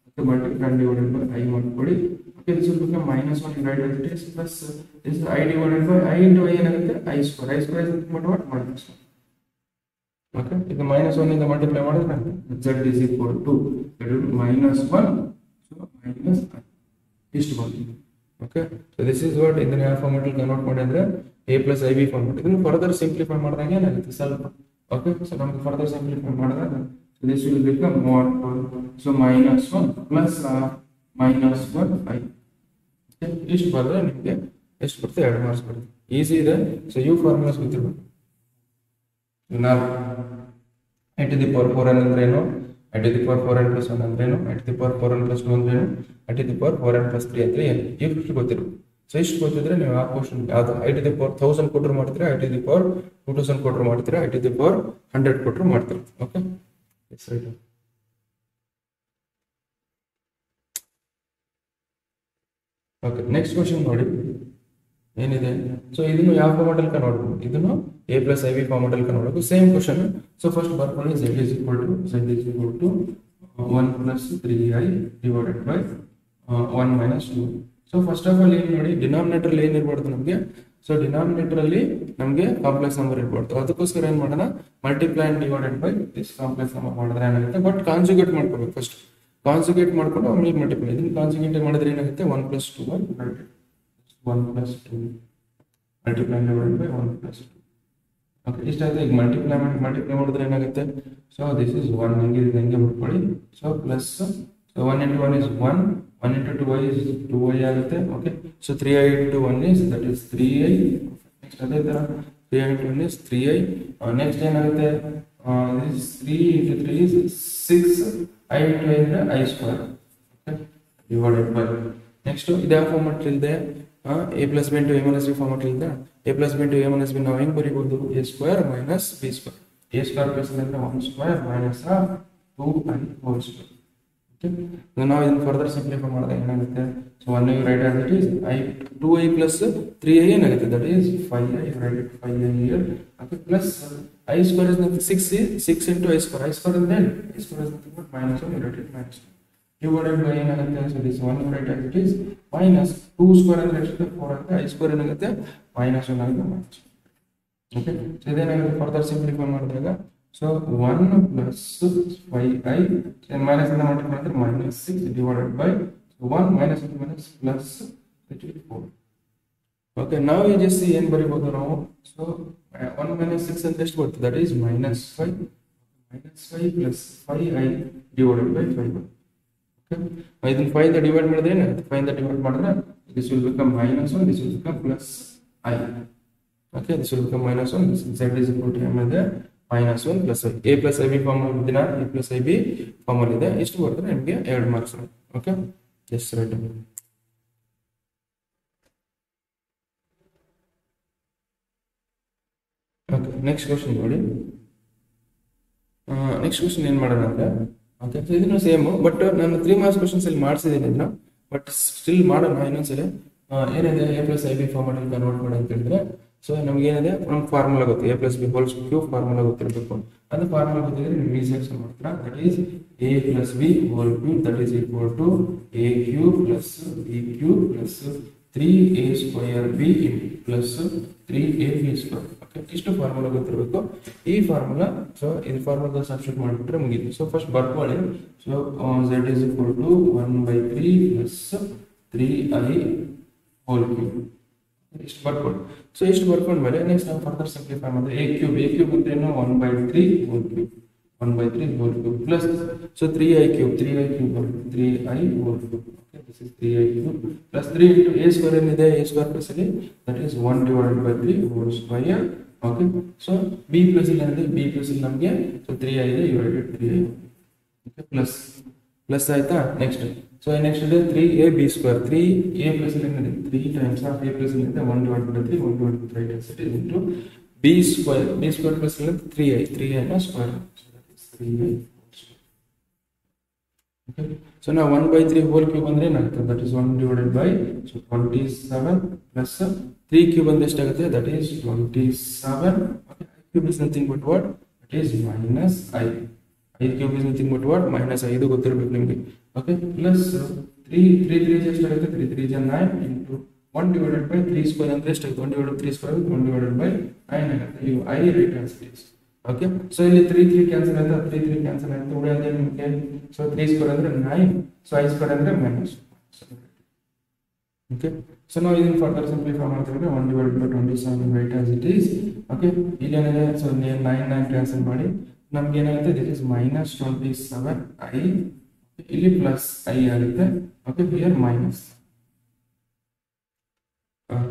okay multiply divided by I ಮಾಡ್ಕೊಳ್ಳಿ okay this will become -1 divided by it is plus this I divided by I into I ಏನಾಗುತ್ತೆ I square is equal to what -1 okay ಇದು -1 ಇಂದ multiply ಮಾಡಿದ್ರೆ z is equal to -1 so minus I ಇಷ್ಟು ಬಂದಿದೆ okay so this is what ಇದನ್ನ ಯಾವ format ಅಲ್ಲಿ convert ಮಾಡಿ ಅಂದ್ರೆ a plus ib ಫಾರ್ಮ್ಯಾಟ್ ಇದನ್ನ ಫರ್ದರ್ ಸಿಂಪ್ಲಿಫೈ ಮಾಡಿದಾಗ ಏನಾಗುತ್ತೆ ಸ್ವಲ್ಪ okay so ನಮಗೆ ಫರ್ದರ್ ಸಿಂಪ್ಲಿಫೈ ಮಾಡಿದಾಗ so this will become more so -1 plus -1 I okay ಇಷ್ಟು ಬರೆದ್ರೆ ನಿಮಗೆ ಎಷ್ಟು ಬರುತ್ತೆ 2 ಮಾರ್ಕ್ಸ್ ಬರುತ್ತೆ ಈಸಿ ಇದೆ ಸೊ ಯು ಫಾರ್ಮುಲಾಸ್ ಗೊತ್ತಿರಬೇಕು ನಾವು I to the power 4n ಅಂದ್ರೆ ಏನು I to the power 4n plus 1 ಅಂದ್ರೆ ಏನು I to the power 4n plus 2 ಅಂದ್ರೆ ಏನು I to the power 4n plus 3 ಅಂದ್ರೆ ಏನು ಇಷ್ಟು ಗೊತ್ತಿರಬೇಕು ಸೊ ಇಷ್ಟು ಗೊತ್ತಿದ್ರೆ ನೀವು ಆ ಕ್ವಶನ್ ಯಾವುದು I to the power 1000 ಕೊಟ್ಟರು ಮಾಡ್ತೀರಾ I to the power 2000 ಕೊಟ್ಟರು ಮಾಡ್ತೀರಾ I to the power 100 ಕೊಟ್ಟರು ಮಾಡ್ತೀರಾ okay yes right okay next question ನೋಡಿ ಏನಿದೆ ಸೊ ಇದನ್ನು ಯಾವ ಫಾರ್ಮ್ಯಾಟ್ ಅಲ್ಲಿ ನೋಡಬಹುದು ಇದನ್ನು a plus ib ಫಾರ್ಮ್ಯಾಟ್ ಅಲ್ಲಿ ನೋಡಬೇಕು ಸೇಮ್ ಕ್ವಶನ್ ಸೊ ಫಸ್ಟ್ ಬರ್ಕೊಳ್ಳಿ z is equal to 1 plus 3i divided by 1 minus 2 so first of all ಏನು ನೋಡಿ ಡಿನಾಮಿನೇಟರ್ ಅಲ್ಲಿ ಏನಿರಬಾರ್ದು ನಮಗೆ ಸೊ ಡಿನಾಮಿನೇಟರ್ ಅಲ್ಲಿ ನಮಗೆ ಕಾಂಪ್ಲೆಕ್ಸ್ ನಂಬರ್ ಇರಬಾರ್ದು ಅದಕ್ಕೋಸ್ಕರ ಏನು ಮಾಡೋಣ multiply and divided by this complex number ಮಾಡಿದ್ರೆ ಏನಾಗುತ್ತೆ ಬಟ್ ಕಾನ್ಜುಗೇಟ್ ಮಾಡ್ಕೋಬೇಕು ಫಸ್ಟ್ ಕಾನ್ಜುಗೇಟ್ ಮಾಡ್ಕೊಂಡು ಆಮೇಲೆ ಮಲ್ಟಿಪ್ಲೈ ಇದನ್ನ ಕಾನ್ಜುಗೇಟ್ ಮಾಡಿದ್ರೆ ಏನಾಗುತ್ತೆ 1 plus 2 1 plus 2 multiply divided by 1 plus 2 okay ಇಷ್ಟ ಆಯ್ತು ಈಗ ಮಲ್ಟಿಪ್ಲೈ ಮಾಡಿದ್ರೆ ಏನಾಗುತ್ತೆ ಸೊ ದಿಸ್ ಇಸ್ 1 ಹಂಗೆ ಮಾಡ್ಕೊಳ್ಳಿ so plus so 1 into 1 is 1 1 into 2i is 2i ಆಗುತ್ತೆ okay so 3i into 1 is that is 3i next ಅದೇ ತರ 3i into 1 is 3i next ಏನಾಗುತ್ತೆ this 3 into 3 is 6 i into i ಅಂದ್ರೆ i square okay divided by next ಇದೇ format ಇದೆ a plus b into a minus b format ಇದೆ a plus b into a minus b ನಾವು ಹೆಂಗೆ ಬರೀಬಹುದು a square minus b square a square plus ಅಂದ್ರೆ 1 square minus 2i whole square okay ನಾವು ಇದನ್ನ further simplify ಮಾಡಿದಾಗ ಏನಾಗುತ್ತೆ so 1 you write as it is i 2i plus 3i ಏನಾಗುತ್ತೆ that is 5i you write it 5i here okay plus i square is nothing 6 into i square ಅಂದ್ರೆ i square is nothing but -1 you write it -2 divided by ಏನಾಗುತ್ತೆ so this 1 you write as it is minus 2 square ಅಂದ್ರೆ ಎಷ್ಟು 4 ಆಗುತ್ತೆ i square ಏನಾಗುತ್ತೆ -1 ಆಗುತ್ತೆ okay so ಇದೇನಾಗುತ್ತೆ further simplify ಮಾಡಿದಾಗ so 1 plus 5i minus ಇಂದ multiply ಮಾಡಿದ್ರೆ minus 6 divided by 1 minus minus plus 4. Okay ನಾವು ಈ ಜಸ್ಟ್ ಏನು ಬರೀಬಹುದು ನಾವು ಸೊ 1 ಮೈನಸ್ 6 ಅಂತ ಎಷ್ಟು ಬರ್ತದೆ that is minus 5 plus 5i divided by 5. Okay ಇದನ್ನ 5 ಇಂದ ಡಿವೈಡ್ ಮಾಡಿದ್ರೆ ಏನಾಗುತ್ತೆ 5 ಇಂದ ಡಿವೈಡ್ ಮಾಡಿದ್ರೆ this will become minus 1 this will become plus i. Okay this will become minus 1 this z is equal to m ಇದೆ minus 1 plus i a plus ib form ಅಲ್ಲಿ ದಿನ a plus ib form ಅಲ್ಲಿ ಇದೆ ಇಷ್ಟು ಬರ್ತದೆ ನಿಮಗೆ 2 marks. Okay just right. Okay next question ನೋಡಿ. Next question ಏನು ಮಾಡೋಣ ಅಂದ್ರೆ ಓಕೆ ಇದನ್ನು ಸೇಮ್ ಬಟ್ ನಾನು 3 ಮಾರ್ಕ್ಸ್ ಕ್ವಶನ್ಸ್ ಇಲ್ಲಿ ಮಾಡಿಸಿದ್ದೀನಿ ಇದನ್ನ ಬಟ್ ಸ್ಟಿಲ್ ಮಾಡೋಣ ಇನ್ನೊಂದ್ಸಲ. ಏನಿದೆ a ಪ್ಲಸ್ ಐ ಬಿ ಫಾರ್ಮಲ್ಲಿ ಕನ್ವರ್ಟ್ ಮಾಡಿ ಅಂತ ಹೇಳಿದ್ರೆ ಸೊ ನಮ್ಗೆ ಏನಿದೆ ನಮ್ಗೆ ಫಾರ್ಮುಲಾ ಗೊತ್ತು a plus b whole cube formula ಗೊತ್ತಿರಬೇಕು. ಅದು ಫಾರ್ಮುಲಾ ಗೊತ್ತಿದ್ರೆ ನೀವು ಈಸಿಯಾಗಿ ಮಾಡ್ತೀರಾ. That is a plus b whole cube that is equal to a cube plus b cube plus 3a square b plus 3ab square. Okay ಇಷ್ಟು formula ಗೊತ್ತಿರಬೇಕು. ಈ formula so ಇದು ಫಾರ್ಮುಲಾ ಸಬ್ಸ್ಟಿಟ್ಯೂಟ್ ಮಾಡಿಬಿಟ್ರೆ ಮುಗೀತು. ಸೊ ಫಸ್ಟ್ ಬರ್ಕೊಳ್ಳಿ. So z is equal to 1/3 plus 3i whole cube ಇಷ್ಟು ಬರ್ಕೊಳ್ಳಿ. So ಇಷ್ಟು ಬರ್ಕೊಂಡ್ಮೇಲೆ ನೆಕ್ಸ್ಟ್ ನಾವು ಫರ್ದರ್ ಸಿಂಪ್ಲಿಫೈ ಮಾಡಿದ್ರೆ a ಕ್ಯೂಬ್ ಅಂದ್ರೆ ಏನು 1/3 whole cube 1/3 whole cube plus so 3i cube 3i whole cube. Okay, this is 3i cube plus 3 into a square ಏನಿದೆ a square plus ಅಲ್ಲಿ that is 1 divided by 3 whole square. Okay, so b plus ಇಲ್ಲಿ ಏನಿದೆ b plus ಇಲ್ಲಿ ನಮಗೆ so 3i ಇದೆ divided 3i. Okay, plus ಆಯ್ತಾ. Next so next ಇದೆ 3ab square 3a plus ಇಲ್ಲಿ ಏನಿದೆ 3 times of a plus ಇಲ್ಲಿ ಇದೆ 1 divided by 3 1 divided by 3 times it is into b square plus ಇಲ್ಲಿ 3i ನ square so that is 3i. Okay, so now 1/3 whole cube ಅಂದ್ರೆ ಏನಾಗುತ್ತೆ that is 1 divided by so 27 plus 3 cube ಅಂದ್ರೆ ಎಷ್ಟಾಗುತ್ತೆ that is 27. Okay, I cube is nothing but what it is minus i cube is nothing but what minus 5 ಗೊತ್ತಿರಬೇಕು ನಿಮಗೆ. Okay, plus 3 ಎಷ್ಟಾಗುತ್ತೆ 3 is 9 into 1 divided by 3 square ಅಂದ್ರೆ ಎಷ್ಟಾಗುತ್ತೆ 1 divided by 3 square 1 divided by 9 ಆಗುತ್ತೆ. You I write as it is. Okay so ಇಲ್ಲಿ 3 cancel ಆಯ್ತಾ 3 cancel ಆಯ್ತು ಉಳಿಯೋದೇ ನಿಮಗೆ ಸೊ 3 ಸ್ಕ್ವೇರ್ ಅಂದ್ರೆ 9 ಸೊ i ಸ್ಕ್ವೇರ್ ಅಂದ್ರೆ ಮೈನಸ್. ಓಕೆ ಸೊ ನಾವು ಇದನ್ನ ಫರ್ದರ್ ಸಿಂಪ್ಲಿಫೈ ಮಾಡ್ತೀವಿ 1 divided by 27 right as it is. Okay ಇಲ್ಲಿ ಏನಿದೆ ಸೊ 9 ಕ್ಯಾನ್ಸಲ್ ಮಾಡಿ ನಮ್ಗೆ ಏನಾಗುತ್ತೆ ದಿಸ್ ಇಸ್ ಮೈನಸ್ 27i ಇಲ್ಲಿ ಪ್ಲಸ್ i ಆಗುತ್ತೆ. Okay here minus.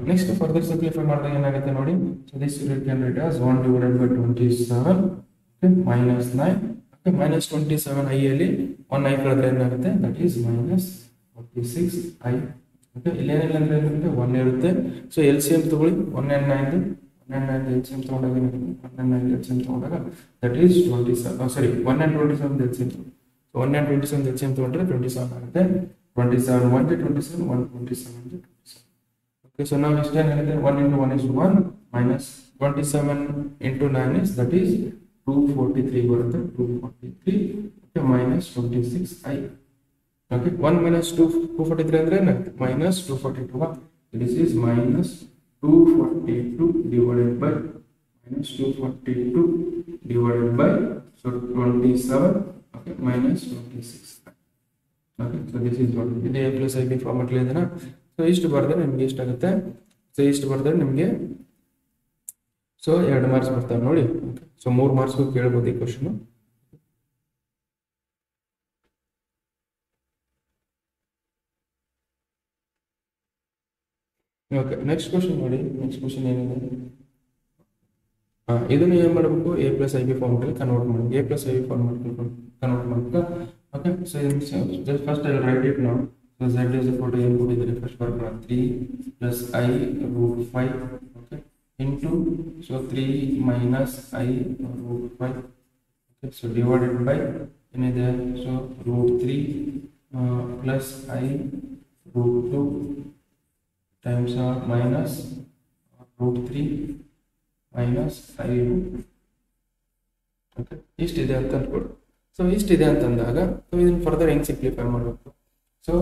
Next further simplify ಮಾಡಿದಾಗ ಏನಾಗುತ್ತೆ ನೋಡಿ so this will can write as 1 divided by 27 okay minus 9 okay minus 27i ಅಲ್ಲಿ 1i ಕಳೆದ್ರೆ ಏನಾಗುತ್ತೆ that is minus 46i. Okay ಇಲ್ಲಿ ಏನಿಲ್ಲ ಅಂದ್ರೆ ಏನಿರುತ್ತೆ 1 ಇರುತ್ತೆ ಸೊ LCM ತಗೊಳ್ಳಿ 1 and 9 LCM ತಗೊಂಡಾಗ ಏನಾಗುತ್ತೆ 1 and 9 LCM ತಗೊಂಡಾಗ that is 27 sorry 1 and 27 LCM so 1 and 27 LCM ತಗೊಂಡ್ರೆ 27 ಆಗುತ್ತೆ 27 1 to 27 1 27 to 27. Okay, so now this time 1 into 1 is 1 minus 27 into 9 is that is 243 ಬರುತ್ತೆ 243 okay minus 26i. Okay 1 minus 243 ಅಂದ್ರೆ ಏನಾಗುತ್ತೆ minus 242. This is minus 242 divided by minus 242 divided by so 27 okay minus 26. Okay, so this is what ಇದು a plus ib format ಅಲ್ಲಿ ಇದೆನಾ. So ಇಷ್ಟು ಬರೆದ್ರೆ ನಿಮಗೆ ಎಷ್ಟಾಗುತ್ತೆ ಸೊ ಇಷ್ಟು ಬರೆದ್ರೆ ನಿಮಗೆ ಸೊ 2 ಮಾರ್ಕ್ಸ್ ಬರ್ತಾವೆ ನೋಡಿ. ಸೊ 3 ಮಾರ್ಕ್ಸ್ಗೂ ಕೇಳ್ಬೋದು ಈ ಕ್ವಶನ್. ಓಕೆ ನೆಕ್ಸ್ಟ್ ಕ್ವಶನ್ ನೋಡಿ. ನೆಕ್ಸ್ಟ್ ಕ್ವಶನ್ ಏನಿದೆ ಇದನ್ನು ಏನು ಮಾಡಬೇಕು a plus ib format convert ಮಾಡಿ a plus ib format convert ಮಾಡಬೇಕು. Okay so just first I will write it now. So z is equal to input is the first part 3 plus I root 5 okay into so 3 minus I root 5 okay so divided by in there so root 3 plus I root 2 times minus root 3 minus I root okay ಇಷ್ಟಿದೆ ಅಂತ ಅನ್ಕೊಳ್ಳಿ. So ಇಷ್ಟಿದೆ ಅಂತಂದಾಗ so ಇದನ್ನ further ಹೆಂಗ್ simplify ಮಾಡಬೇಕು so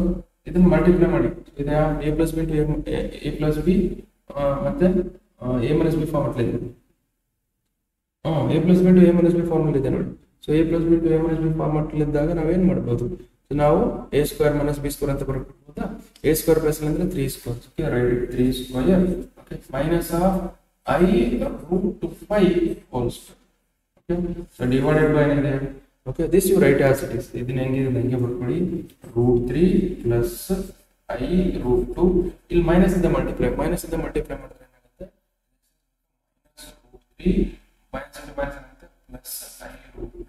ಇದನ್ನ multiply ಮಾಡಿ ಇದೆ a plus b into a plus b ಮತ್ತೆ a minus b ಫಾರ್ಮ್ಯಾಟ್ ಇದೆ a plus b to a minus b formula ಇದೆ ನೋಡಿ. So a plus b to a minus b formula ಇದ್ದಾಗ ನಾವೇನ್ ಮಾಡ್ಬೋದು, ಸೊ ನಾವು a square minus b square ಅಂತ ಬರ್ಬೋದಾ. a ಸ್ಕ್ವೇರ್ ಪ್ಲಸ್ ಅಂದ್ರೆ 3 square, okay right, 3 square okay minus of I root 5 whole square. Okay, so divided by ಏನಿದೆ, okay this you write as it is. ಇದನ್ನ ಹೆಂಗೆ ಬರ್ಕೊಳ್ಳಿ, √3 plus I √2 ಇಲ್ಲಿ minus ಇಂದ multiply ಮಾಡಿದ್ರೆ ಏನಾಗುತ್ತೆ, √3 minus into minus ಆಗುತ್ತೆ plus I √2.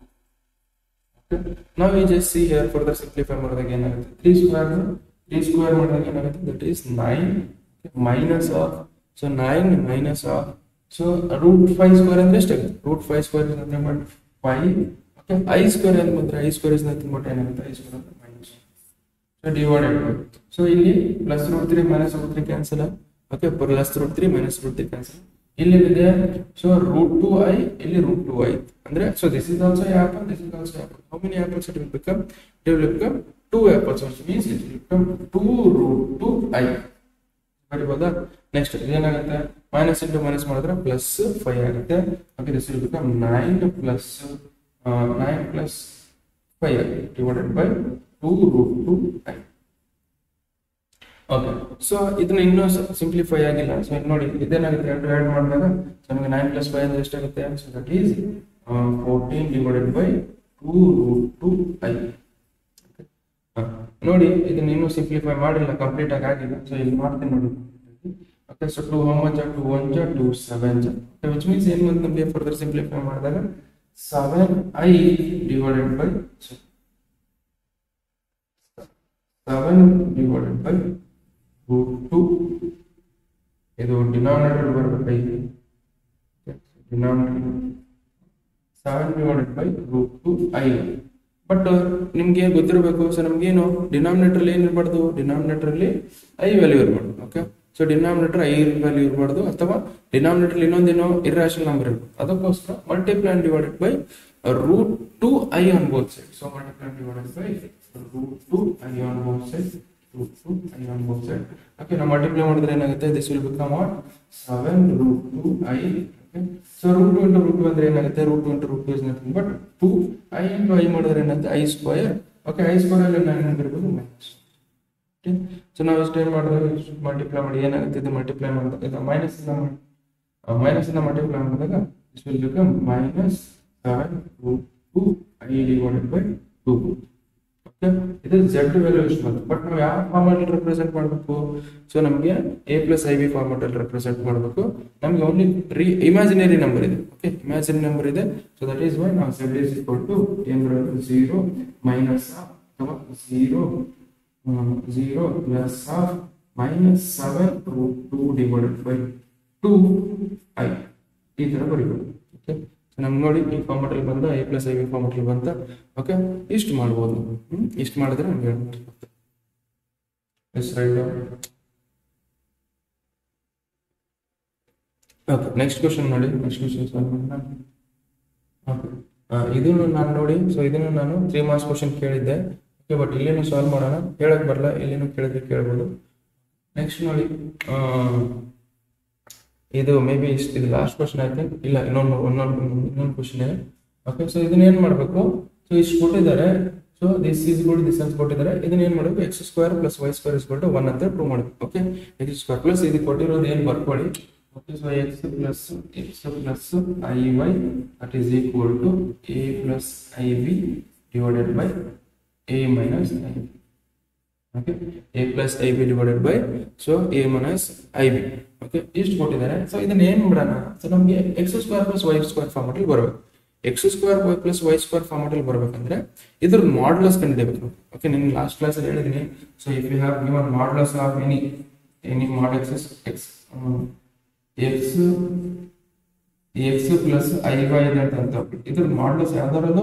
Okay, now we just see here further simplify ಮಾಡಿದಾಗ ಏನಾಗುತ್ತೆ, 3 square ಮಾಡಿದಾಗ ಏನಾಗುತ್ತೆ, that is 9 minus of, so 9 minus of, so √5 square ಅಂದ್ರೆ ಎಷ್ಟಾಗುತ್ತೆ, √5 square is nothing but 5. Okay, I square ಅಂತ ಬಂದ್ರೆ I square is nothing but ಏನಾಗುತ್ತೆ, I square ಅಂದ್ರೆ minus, so divided by, so ಇಲ್ಲಿ plus √3 minus √3 cancel, okay plus √3 minus √3 cancel, ಇಲ್ಲಿ ಇದೆ so √2i ಇಲ್ಲಿ √2i ಅಂದ್ರೆ, so this is also a apple, this is also a apple. How many apples it will become, it will become 2 apples, which means it will become 2√2i. ಬರಿಬೋದಾ. Next ಇದೇನಾಗುತ್ತೆ, minus into minus ಮಾಡಿದ್ರೆ plus 5 ಆಗುತ್ತೆ. Okay this will become 9 plus 5 divided by 2√2i. Okay, so ಇದನ್ನ ಇನ್ನೂ simplify ಆಗಿಲ್ಲ. So ಇದು ನೋಡಿ ಇದೇನಾಗುತ್ತೆ, ಎರಡು ಆ್ಯಡ್ ಮಾಡಿದಾಗ ಸೊ ನಮಗೆ 9 ಪ್ಲಸ್ 5 ಅಂದ್ರೆ ಎಷ್ಟಾಗುತ್ತೆ, so that is 14 divided by 2√2i. ನೋಡಿ ಇದನ್ನ ಇನ್ನೂ ಸಿಂಪ್ಲಿಫೈ ಮಾಡಿಲ್ಲ, ಕಂಪ್ಲೀಟ್ ಆಗಿ ಆಗಿಲ್ಲ. ಸೊ ಇಲ್ಲಿ ಮಾಡ್ತೀನಿ ನೋಡಿ. Okay, so 2 how much are 2 1 2 7, okay which means ಏನು ಅಂತ ನಮಗೆ ಫರ್ದರ್ ಸಿಂಪ್ಲಿಫೈ ಮಾಡಿದಾಗ 7i ಡಿವೈಡೆಡ್ ಬೈ 2 ಇದು ಡಿನಾಮಿನೇಟರ್ ಬರಬೇಕು, denominator 7 divided by √2i. But ನಿಮ್ಗೆ ಗೊತ್ತಿರಬೇಕು, ಸೊ ನಮ್ಗೇನು ಡಿನಾಮಿನೇಟರ್ ಅಲ್ಲಿ ಏನಿರಬಾರ್ದು, ಡಿನಾಮಿನೇಟರ್ ಅಲ್ಲಿ ಐ ವ್ಯಾಲ್ಯೂ ಇರಬಾರ್ದು. Okay, so denominator I value ಇರಬಾರ್ದು, ಅಥವಾ ಡಿನಾಮಿನೇಟರ್ ಇನ್ನೊಂದೇನೋ ಇರ್ರಾಷನಲ್ ನಂಬರ್ ಇರಬೇಕು. ಅದಕ್ಕೋಸ್ಕರ multiply and divided by √2i on both side. So multiply and divided by √2i on both side, √2i on both side. Okay, ನಾವು multiply ಮಾಡಿದ್ರೆ ಏನಾಗುತ್ತೆ, this will become what 7√2i. So √2 into √2 ಅಂದ್ರೆ ಏನಾಗುತ್ತೆ, √2 into √2 is nothing but 2i into i ಮಾಡಿದ್ರೆ ಏನಾಗುತ್ತೆ, i square. Okay, i square ಅಲ್ಲಿ ನಾನು ಏನಾಗಿರ್ಬೋದು minus. Okay, so ನಾವು ಇಷ್ಟು ಏನು ಮಾಡಿದ್ರೆ ಮಲ್ಟಿಪ್ಲೈ ಮಾಡಿ ಏನಾಗುತ್ತೆ, ಇದು ಮಲ್ಟಿಪ್ಲೈ ಮಾಡಿದಾಗ ಇದು ಮೈನಸ್ ಇಂದ ಮಲ್ಟಿಪ್ಲೈ ಮಾಡಿದಾಗ this will become minus 7√2i divided by 2. Okay, ಇದು z ವ್ಯಾಲ್ಯೂ ಯೂಸ್ ಮಾಡೋದು. ಬಟ್ ನಾವು ಯಾವ ಫಾರ್ಮ್ಯಾಟ್ ರೆಪ್ರೆಸೆಂಟ್ ಮಾಡಬೇಕು, ಸೊ ನಮಗೆ a plus i B format ಅಲ್ಲಿ ರೆಪ್ರೆಸೆಂಟ್ ಮಾಡಬೇಕು. ನಮಗೆ ಓನ್ಲಿ ಇಮ್ಯಾಜಿನರಿ ನಂಬರ್ ಇದೆ. ಓಕೆ, ಇಮ್ಯಾಜಿನರಿ ನಂಬರ್ ಇದೆ. ಸೊ ದಟ್ ಈಸ್ ವೈ ನಾವು z is equal to ಏನು ಬರೋದು, 0 ಮೈನಸ್ ಅಥವಾ 0 plus of minus 7√2 divided by 2i ಈ ತರ ಬರೀಬೇಕು. ಓಕೆ, ನಮ್ಗೆ ನೋಡಿ ಈ ಫಾರ್ಮ್ಯಾಟ್ ಅಲ್ಲಿ ಬಂದ a plus i B format ಅಲ್ಲಿ ಬಂತ. ಓಕೆ, ಇಷ್ಟು ಮಾಡ್ಬೋದು, ಇಷ್ಟು ಮಾಡಿದ್ರೆ ನಮ್ಗೆ ಹೇಳ್ಬೋದು. ಓಕೆ, ನೆಕ್ಸ್ಟ್ ಕ್ವಶನ್ ನೋಡಿ. ನೆಕ್ಸ್ಟ್ ಕ್ವಶನ್ ಸಾಲ್ವ್ ಮಾಡೋಣ. ಓಕೆ, ಇದನ್ನು ನಾನು ನೋಡಿ, ಸೊ ಇದನ್ನು ನಾನು 3 ಮಾರ್ಕ್ಸ್ ಕ್ವಶನ್ ಕೇಳಿದ್ದೆ. ಓಕೆ, ಬಟ್ ಇಲ್ಲೇನು ಸಾಲ್ವ್ ಮಾಡೋಣ, ಹೇಳಕ್ ಬರಲ್ಲ, ಇಲ್ಲೇನು ಕೇಳಿದ್ರೆ ಕೇಳ್ಬೋದು. ನೆಕ್ಸ್ಟ್ ನೋಡಿ, ಇದು ಮೇ ಬಿ ಇದು ಲಾಸ್ಟ್ ಕ್ವಶನ್ ಐತೆ, ಇಲ್ಲ ಇನ್ನೊಂದು ಕ್ವಶನ್ ಇದೆ. ಓಕೆ, ಸೊ ಇದನ್ನ ಏನ್ ಮಾಡಬೇಕು, ಸೊ ಇಷ್ಟು ಕೊಟ್ಟಿದ್ದಾರೆ, so this is good this ಅಂತ ಕೊಟ್ಟಿದ್ದಾರೆ. ಇದನ್ನ ಏನ್ ಮಾಡಬೇಕು, x square plus y square is to 1 ಅಂತ ಪ್ರೂವ್ ಮಾಡಬೇಕು. ಓಕೆ, x ಸ್ಕ್ವೇರ್ ಪ್ಲಸ್ ಇದು ಕೊಟ್ಟಿರೋದು ಏನು ಬರ್ಕೊಳ್ಳಿ. Okay, so x plus iy that is equal to a plus ib divided by a minus ib. Okay, a plus ib divided by so a minus ib. Okay, ಇಷ್ಟು ಕೊಟ್ಟಿದ್ದಾರೆ. So ಇದನ್ನ ಏನ್ ಮಾಡೋಣ, so ನಮಗೆ x square plus y square format ಅಲ್ಲಿ ಬರಬೇಕು. x square plus y square format ಅಲ್ಲಿ ಬರಬೇಕಂದ್ರೆ ಇದ್ರ ಮಾಡ್ಯುಲಸ್ ಕಂಡುಹಿಡಿಯಬೇಕು. ಓಕೆ, ನಿಮ್ಗೆ ಲಾಸ್ಟ್ ಕ್ಲಾಸ್ ಅಲ್ಲಿ ಹೇಳಿದೀನಿ. So if you have given modulus of any mod x plus iy ಇದೆ ಅಂತ ಇದ್ರ ಮಾಡ್ಯುಲಸ್ ಯಾವ್ದಾರದು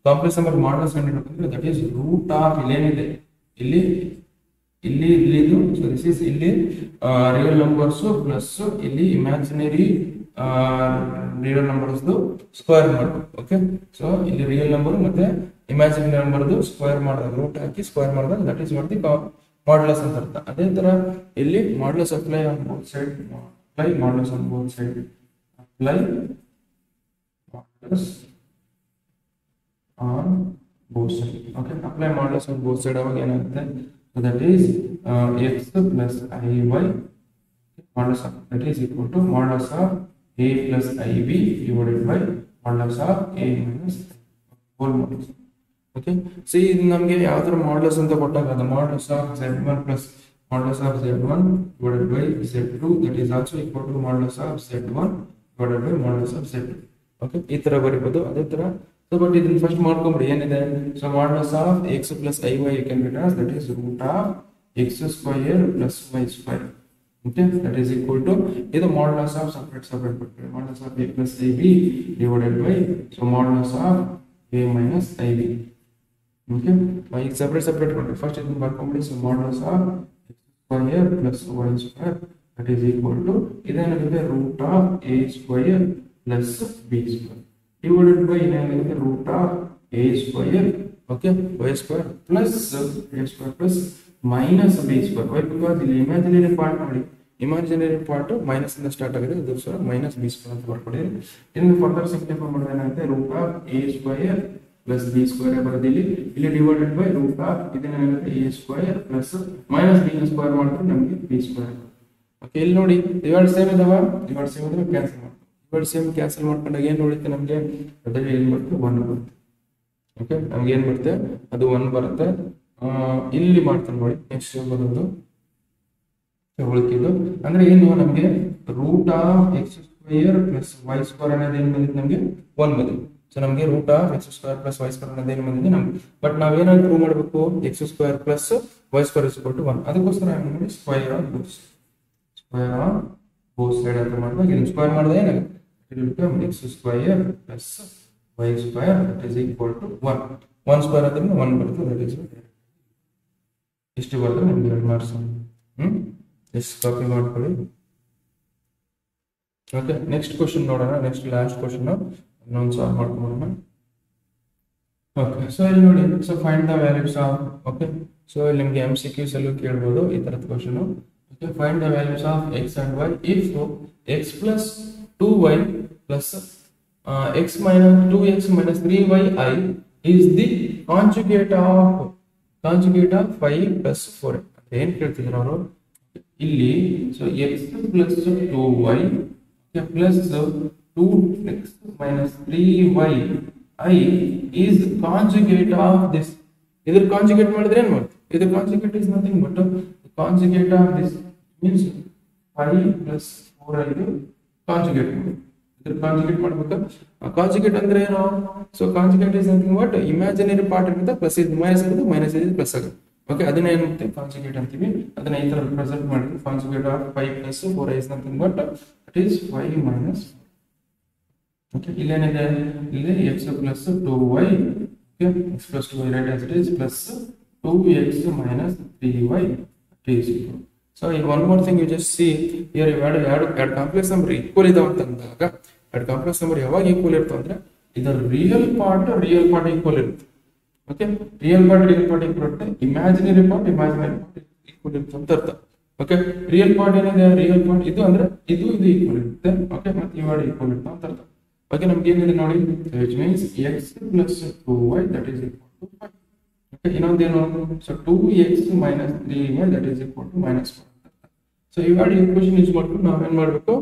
ಕಾಂಪ್ಲೆಕ್ಸ್ ನಂಬರ್ ಮಾಡ್ಯುಲಸ್ ಕಂಡುಹಿಡಿಯಬೇಕಂದ್ರೆ ದಟ್ ಈಸ್ ರೂಟ್ ಆಫ್ ಇಲ್ಲೇನಿದೆ ಇಲ್ಲಿ ಇದು. ಸೊ ದಿಸ್ ಇಸ್ ಇಲ್ಲಿ ರಿಯಲ್ ನಂಬರ್ಸ್ ಪ್ಲಸ್ ಇಲ್ಲಿ ಇಮ್ಯಾಜಿನರಿ ರಿಯಲ್ ನಂಬರ್ಸ್ ಸ್ಕ್ವೇರ್ ಮಾಡಬೇಕು. ಓಕೆ, ಸೊ ಇಲ್ಲಿ ರಿಯಲ್ ನಂಬರ್ ಮತ್ತೆ ಇಮ್ಯಾಜಿನರಿ ನಂಬರ್ದು ಸ್ಕ್ವೇರ್ ಮಾಡಿದಾಗ ರೂಟ್ ಹಾಕಿ ಸ್ಕ್ವೇರ್ ಮಾಡಿದಾಗ that is what the modulus ಅಂತ ಅರ್ಥ. ಅದೇ ತರ ಇಲ್ಲಿ modulus apply on both side, apply modulus on both side, apply modulus on both sides. Okay, apply modulus on both sides ಅವಾಗ ಏನಾಗುತ್ತೆ, so that is x plus iy modulus of that is equal to modulus of a plus ib divided by modulus of a minus whole modulus. Okay, see ಇದು ನಮಗೆ ಯಾವ್ದ್ರ modulus ಅಂತ ಕೊಟ್ಟಾಗ ಅದು modulus of z1 plus modulus of z1 divided by z2 that is also equal to modulus of z1 divided by modulus of z2. Okay, ಈ ತರ ಬರೀಬಹುದು. ಅದೇ ತರ so but ಇದನ್ನ ಫಸ್ಟ್ ಮಾಡ್ಕೊಂಬಿಡಿ ಏನಿದೆ, so modulus of x plus iy you can write as that is root of x square plus y square. Okay, that is equal to ಇದು modulus of separate modulus of a plus ib divided by so modulus of a minus ib. Okay, ಈಗ separate ಮಾಡಿ first ಇದನ್ನ ಬರ್ಕೊಂಬಿಡಿ. so modulus of x square plus y square that is equal to ಇದೇನಾಗುತ್ತೆ root of a square plus b square divided by ಏನಾಗುತ್ತೆ root of a square okay y square plus a square plus minus b square. why because ಇಲ್ಲಿ imaginary part ನೋಡಿ, imaginary part minus ಇಂದ start ಆಗಿದೆ, ಅದಕ್ಕೋಸ್ಕರ minus b square ಅಂತ ಬರ್ಕೊಳ್ಳಿ. ಇನ್ನು further simplify ಮಾಡಿದ್ರೆ ಏನಾಗುತ್ತೆ root of a square plus b square ಬರೋದಿಲ್ಲ, ಇಲ್ಲಿ ಡಿವೈಡೆಡ್ ಬೈ ರೂಟ್ ಆಫ್ ಇದೇನಾಗುತ್ತೆ a square plus minus b square ಮಾಡಿದ್ರೆ ನಮಗೆ b square. ಓಕೆ, ಇಲ್ಲಿ ನೋಡಿ ಇವೆರಡು ಸೇಮ್ ಇದಾವ, ಇವೆರಡು ಸೇಮ್ ಇದ್ರೆ ಕ್ಯಾನ್ಸಲ್ ಮಾಡ್ತೀವಿ. ಇವೆರಡು ಸೇಮ್ ಕ್ಯಾನ್ಸಲ್ ಮಾಡ್ಕೊಂಡಾಗ ಏನು ಉಳಿಯುತ್ತೆ ನಮಗೆ, ಅದರಲ್ಲಿ ಏನು ಬರುತ್ತೆ 1 ಬರುತ್ತೆ. ಓಕೆ, ನಮ್ಗೆ ಏನು ಬರುತ್ತೆ ಅದು 1 ಬರುತ್ತೆ. ಇಲ್ಲಿ ಮಾಡ್ತಾರೆ ನೋಡಿ ನೆಕ್ಸ್ಟ್ ಬರೋದು ಉಳಿಕಿದ್ದು ಅಂದ್ರೆ ಏನು ನಮಗೆ root of x square plus y square ಅನ್ನೋದು ಏನು ಬಂದಿದೆ ನಮಗೆ 1 ಬಂದಿದೆ. ಸೊ ನಮಗೆ root of x square plus y square ಅನ್ನೋದು ಏನು ಬಂದಿದೆ ನಮ್ಗೆ, ಬಟ್ ನಾವೇನಾದ್ರು ಪ್ರೂವ್ ಮಾಡಬೇಕು x square plus y square is equal to 1. ಅದಕ್ಕೋಸ್ಕರ ಏನು ಮಾಡಿ ಸ್ಕ್ವೇರ್ ಆಫ್ ಬೋತ್ ಸೈಡ್ ಅಂತ ಮಾಡಿದಾಗ ಇದನ್ನ ಸ್ಕ್ವೇರ್ ಮಾಡಿದ್ರೆ ಏನಾಗುತ್ತೆ it will become x square plus y square that is equal to 1. 1 square ಅಂದ್ರೆ 1 ಬರುತ್ತೆ, that is ಎಷ್ಟು ಬರುತ್ತೆ ನಿಮಗೆ 2 ಮಾರ್ಕ್ಸ್. ಎಷ್ಟು ಕಾಪಿ ಮಾಡ್ಕೊಳ್ಳಿ. ಓಕೆ, ನೆಕ್ಸ್ಟ್ ಕ್ವೆಶ್ಚನ್ ನೋಡೋಣ. ನೆಕ್ಸ್ಟ್ ಲಾಸ್ಟ್ ಕ್ವೆಶ್ಚನ್ ಇನ್ನೊಂದು ಸಾಲ್ವ್ ಮಾಡ್ಕೊಳ್ಳೋಣ. ಓಕೆ, ಸೊ ಇಲ್ಲಿ ನೋಡಿ, so find the values of, okay, so ಇಲ್ಲಿ ನಿಮಗೆ MCQs ಅಲ್ಲೂ ಕೇಳಬಹುದು ಈ ತರದ question. Okay, find the values of x and y if x plus 2y plus x minus 2x minus 3y I is the conjugate of 5 plus 4. ಏನು ಕೇಳ್ತಿದ್ರು ಅವರು ಇಲ್ಲಿ, so x plus 2y plus 2x minus 3y I is conjugate of this. ಇದ್ರ conjugate ಮಾಡಿದ್ರೆ ಏನು ಮಾಡ್ತೀವಿ, ಇದ್ರ conjugate is nothing but conjugate of this means 5 plus 4i conjugate ಮಾಡಿ ಇದ್ರ ಕಾಂಜುಗೇಟ್ ಮಾಡಬೇಕು. ಕಾಂಜುಗೇಟ್ ಅಂದ್ರೆ ಏನು, so conjugate is nothing but imaginary part ಇರುತ್ತೆ ಪ್ಲಸ್ ಇದು ಮೈನಸ್ ಇರುತ್ತೆ, ಮೈನಸ್ ಇದು ಪ್ಲಸ್ ಆಗುತ್ತೆ. ಓಕೆ, ಅದನ್ನ ಏನುತ್ತೆ ಕಾಂಜುಗೇಟ್ ಅಂತೀವಿ. ಅದನ್ನ ಈ ತರ ರಿಪ್ರೆಸೆಂಟ್ ಮಾಡಿ conjugate of 5 plus 4i is nothing but it is 5 minus. Okay, ಇಲ್ಲೇನಿದೆ, ಇಲ್ಲಿ x plus 2y, okay, x plus 2y right as it is plus 2x minus 3y it is equal. So one more thing you just see here, you add complex number equal ಇದಾವ ಅಂತಂದಾಗ add complex number ಯಾವಾಗ equal ಇರ್ತವೆ ಅಂದ್ರೆ ಇದರ real part equal ಇರುತ್ತೆ. Okay, real part equal ಇರುತ್ತೆ, imaginary part equal ಇರುತ್ತೆ ಅಂತ ಅರ್ಥ. ಓಕೆ, ರಿಯಲ್ ಪಾರ್ಟ್ ಏನಿದೆ, ರಿಯಲ್ ಪಾರ್ಟ್ ಇದು ಅಂದ್ರೆ ಇದು ಈಕ್ವಲ್ ಇರುತ್ತೆ. ಓಕೆ, ಮತ್ತೆ ಇವೆರಡು ಈಕ್ವಲ್ ಇರುತ್ತೆ ಅಂತ ಅರ್ಥ. ಓಕೆ, ನಮ್ಗೆ ಏನಿದೆ ನೋಡಿ, which means x plus 2y that is equal to 5. ಓಕೆ, ಇನ್ನೊಂದೇನು, so 2x minus 3y that is equal to minus 1. So ಇವೆರಡು ಈಕ್ವೇಷನ್ ಯೂಸ್ ಮಾಡ್ಕೊಂಡು ನಾವೇನ್ ಮಾಡಬೇಕು,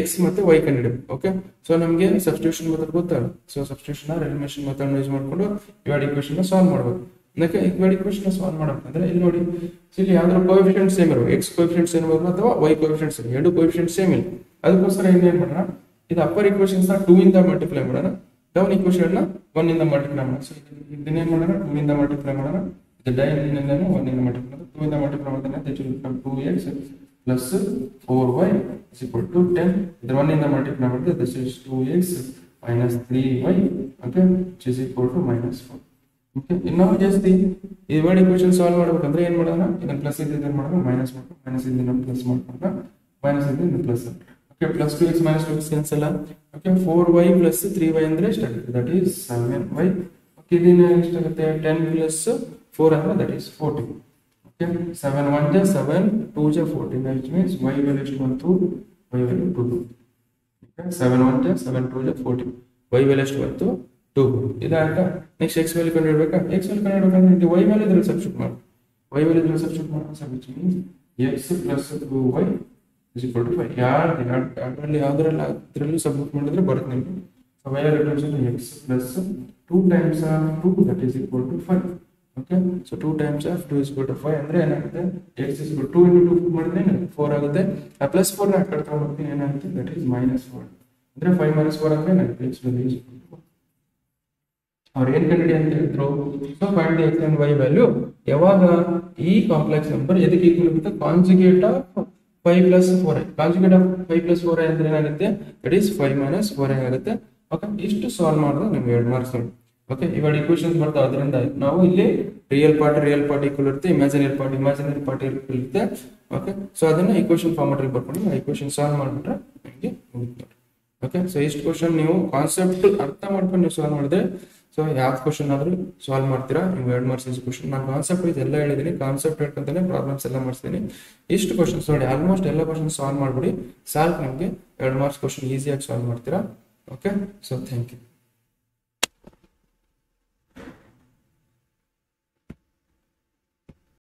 x ಮತ್ತೆ y ಕಂಡುಹಿಡಿಯಬೇಕು. ಓಕೆ, ಸೊ ನಮಗೆ ಸಬ್ಸ್ಟಿಟ್ಯೂಷನ್ ಮೆಥಡ್ ಗೊತ್ತಾಗ, so substitution or elimination method use ಮಾಡ್ಕೊಂಡು ಇವೆರಡು ಈಕ್ವೇಷನ್ ಸಾಲ್ವ್ ಮಾಡಬೇಕು. ಅದಕ್ಕೆ ಇವೆರಡು ಈಕ್ವೇಷನ್ ಸಾಲ್ವ್ ಮಾಡಬೇಕಂದ್ರೆ ಇಲ್ಲಿ ನೋಡಿ, ಇಲ್ಲಿ ಯಾವ್ದಾದ್ರು ಕೋಎಫಿಷಿಯಂಟ್ ಸೇಮ್ ಇರಬೇಕು, x ಕೋಎಫಿಷಿಯಂಟ್ ಸೇಮ್ ಇರಬೇಕು ಅಥವಾ y ಕೋಎಫಿಷಿಯಂಟ್ ಸೇಮ್, ಎರಡು ಕೋಎಫಿಷಿಯಂಟ್ ಸೇಮ್ ಇಲ್ಲ. ಅದಕ್ಕೋಸ್ಕರ ಏನ್ ಮಾಡೋಣ, ಇದು ಅಪ್ಪರ್ ಈಕ್ವೇಷನ್ಸ್ ನ 2 ಇಂದ ಮಲ್ಟಿಪ್ಲೈ ಮಾಡೋಣ, ಡೌನ್ ಈಕ್ವೇಷನ್ ನ 1 ಇಂದ ಮಲ್ಟಿಪ್ಲೈ ಮಾಡೋಣ. ಸೊ ಇದನ್ನ ಏನ್ ಮಾಡೋಣ, 2 ಇಂದ ಮಲ್ಟಿಪ್ಲೈ ಮಾಡೋಣ, ಇದು ಡೈನ್ ಇಂದ 1 ಇಂದ ಮಲ್ಟಿಪ್ಲೈ ಮಾಡೋಣ. 2 ಇಂದ ಮಲ್ಟಿಪ್ಲೈ ಮಾಡಿದ್ರೆ that will become 2x plus 4y is equal to 10. ಇದರ 1 ಇಂದ ಮಲ್ಟಿಪ್ಲೈ ಮಾಡಿದ್ರೆ this is 2x minus 3y, okay, which is equal to minus 4. Okay, now just the ಇವೆರಡು ಈಕ್ವೇಷನ್ ಸಾಲ್ವ್ ಮಾಡಬೇಕಂದ್ರೆ ಏನು ಮಾಡೋಣ, ಇದನ್ನ ಪ್ಲಸ್ ಇದ್ದಿದ್ದು ಏನು ಮಾಡೋಣ, ಮೈನಸ್ ಮಾಡೋಣ, ಮೈನಸ್ ಇದ್ದಿದ್ದು ಪ್ಲಸ್ ಮಾಡೋಣ, ಮೈನಸ್ ಇದ್ದಿದ್ದು plus. Okay, plus 2x minus 2x cancel. Okay, 4y plus 3y ಅಂದ್ರೆ ಎಷ್ಟಾಗುತ್ತೆ, ದಟ್ ಈಸ್ 7y. ಓಕೆ, ಇದನ್ನ ಎಷ್ಟಾಗುತ್ತೆ, 10 plus 4 ಅಂದ್ರೆ that is 14. Okay, 7 1 j 7 2 j 14, which means y value ಎಷ್ಟು ಬಂತು, y value 2. ಓಕೆ, 7 1 j 7 2 j 14. y ವ್ಯಾಲ್ಯೂ ಎಷ್ಟು ಬಂತು 2. ಇದಾಯ್ತಾ? ನೆಕ್ಸ್ಟ್ x ವ್ಯಾಲ್ಯೂ ಕಂಡುಹಿಡಬೇಕಾ? x ವ್ಯಾಲ್ಯೂ ಕಂಡುಹಿಡಬೇಕಂದ್ರೆ y ವ್ಯಾಲ್ಯೂ ಇದ್ರಲ್ಲಿ ಸಬ್ಸ್ಟಿಟ್ಯೂಟ್ ಮಾಡಿ, y ವ್ಯಾಲ್ಯೂ ಇದ್ರಲ್ಲಿ ಸಬ್ಸ್ಟಿಟ್ಯೂಟ್ ಮಾಡಿ, so which means x plus 2y is equal to 5. ಯಾವ್ದ್ರಲ್ಲಿ ಸಬ್ಸ್ಟಿಟ್ಯೂಟ್ ಮಾಡಿದ್ರೆ ಬರುತ್ತೆ ನಿಮಗೆ. So y value x plus 2 times of 2 that is equal to 5. Okay, so 2 times of 2 is equal to 5 ಅಂದ್ರೆ ಏನಾಗುತ್ತೆ? x is equal to 2 into 2 ಮಾಡಿದ್ರೆ 4 ಆಗುತ್ತೆ. ಆ plus 4 ನ ಕಟ್ತಾ ಹೋಗ್ತೀನಿ, ಏನಾಗುತ್ತೆ? that is -4. ಅಂದ್ರೆ 5 minus 4 ಅಂದ್ರೆ ಏನಾಗುತ್ತೆ? x value is equal to 1. ಅವ್ರು ಏನ್ ಕಂಡುಹಿಡಿ ಅಂತ ಹೇಳಿದ್ರು? So find the x and y value ಯಾವಾಗ ಈ ಕಾಂಪ್ಲೆಕ್ಸ್ ನಂಬರ್ ಎದಕ್ಕೆ ಈಕ್ವಲ್ ಇರುತ್ತೆ? Conjugate of 5 plus 4i. Conjugate of 5 plus 4i ಅಂದ್ರೆ ಏನಾಗುತ್ತೆ? that is 5 minus 4i ಆಗುತ್ತೆ. ಓಕೆ, ಇಷ್ಟು ಸಾಲ್ವ್ ಮಾಡಿದ್ರೆ ನಿಮ್ಗೆ 2 ಮಾರ್ಕ್ಸ್ ನೋಡಿ. ಓಕೆ, ಇವಾಗ ಈಕ್ವೇಷನ್ಸ್ ಬರ್ತಾವೆ. ಅದರಿಂದ ನಾವು ಇಲ್ಲಿ ರಿಯಲ್ ಪಾರ್ಟ್ ಈಕ್ವಲ್ ಇರುತ್ತೆ, ಇಮ್ಯಾಜಿನರಿ ಪಾರ್ಟ್ ಈಕ್ವಲ್ ಇರುತ್ತೆ. ಓಕೆ, ಸೊ ಅದನ್ನ ಈಕ್ವೇಷನ್ ಫಾರ್ಮೆಟ್ ಅಲ್ಲಿ ಬರ್ಕೊಂಡು ಆ ಈಕ್ವೇಷನ್ ಸಾಲ್ವ್ ಮಾಡಿಬಿಟ್ರೆ ನಿಮಗೆ ಮುಗಿತು ನೋಡಿ. ಓಕೆ, ಸೊ ಇಷ್ಟು ಕ್ವಶನ್ ನೀವು ಕಾನ್ಸೆಪ್ಟ್ ಅರ್ಥ ಮಾಡ್ಕೊಂಡು ನೀವು ಸಾಲ್ವ್ ಮಾಡಿದ್ರೆ, ಸೊ ಯಾವ ಕ್ವಶನ್ ಆದ್ರೂ ಸಾಲ್ವ್ ಮಾಡ್ತೀರಾ, ನಿಮ್ಗೆ 2 ಮಾರ್ಕ್ಸ್ ಕ್ವಶನ್. ನಾನು ಕಾನ್ಸೆಪ್ಟ್ ವೈಸ್ ಎಲ್ಲ ಹೇಳಿದ್ದೀನಿ, ಕಾನ್ಸೆಪ್ಟ್ ಹೇಳ್ಕೊಂತಾನೆ ಪ್ರಾಬ್ಲಮ್ಸ್ ಎಲ್ಲ ಮಾಡಿಸ್ತೀನಿ. ಇಷ್ಟು ಕ್ವಶನ್ಸ್ ನೋಡಿ, ಆಲ್ಮೋಸ್ಟ್ ಎಲ್ಲ ಕ್ವಶನ್ ಸಾಲ್ವ್ ಮಾಡ್ಬಿಡಿ, ಸಾಲ್ವ್ ನಿಮಗೆ 2 ಮಾರ್ಕ್ಸ್ ಕ್ವಶನ್ ಈಸಿಯಾಗಿ ಸಾಲ್ವ್ ಮಾಡ್ತೀರಾ. Okay, so thank you.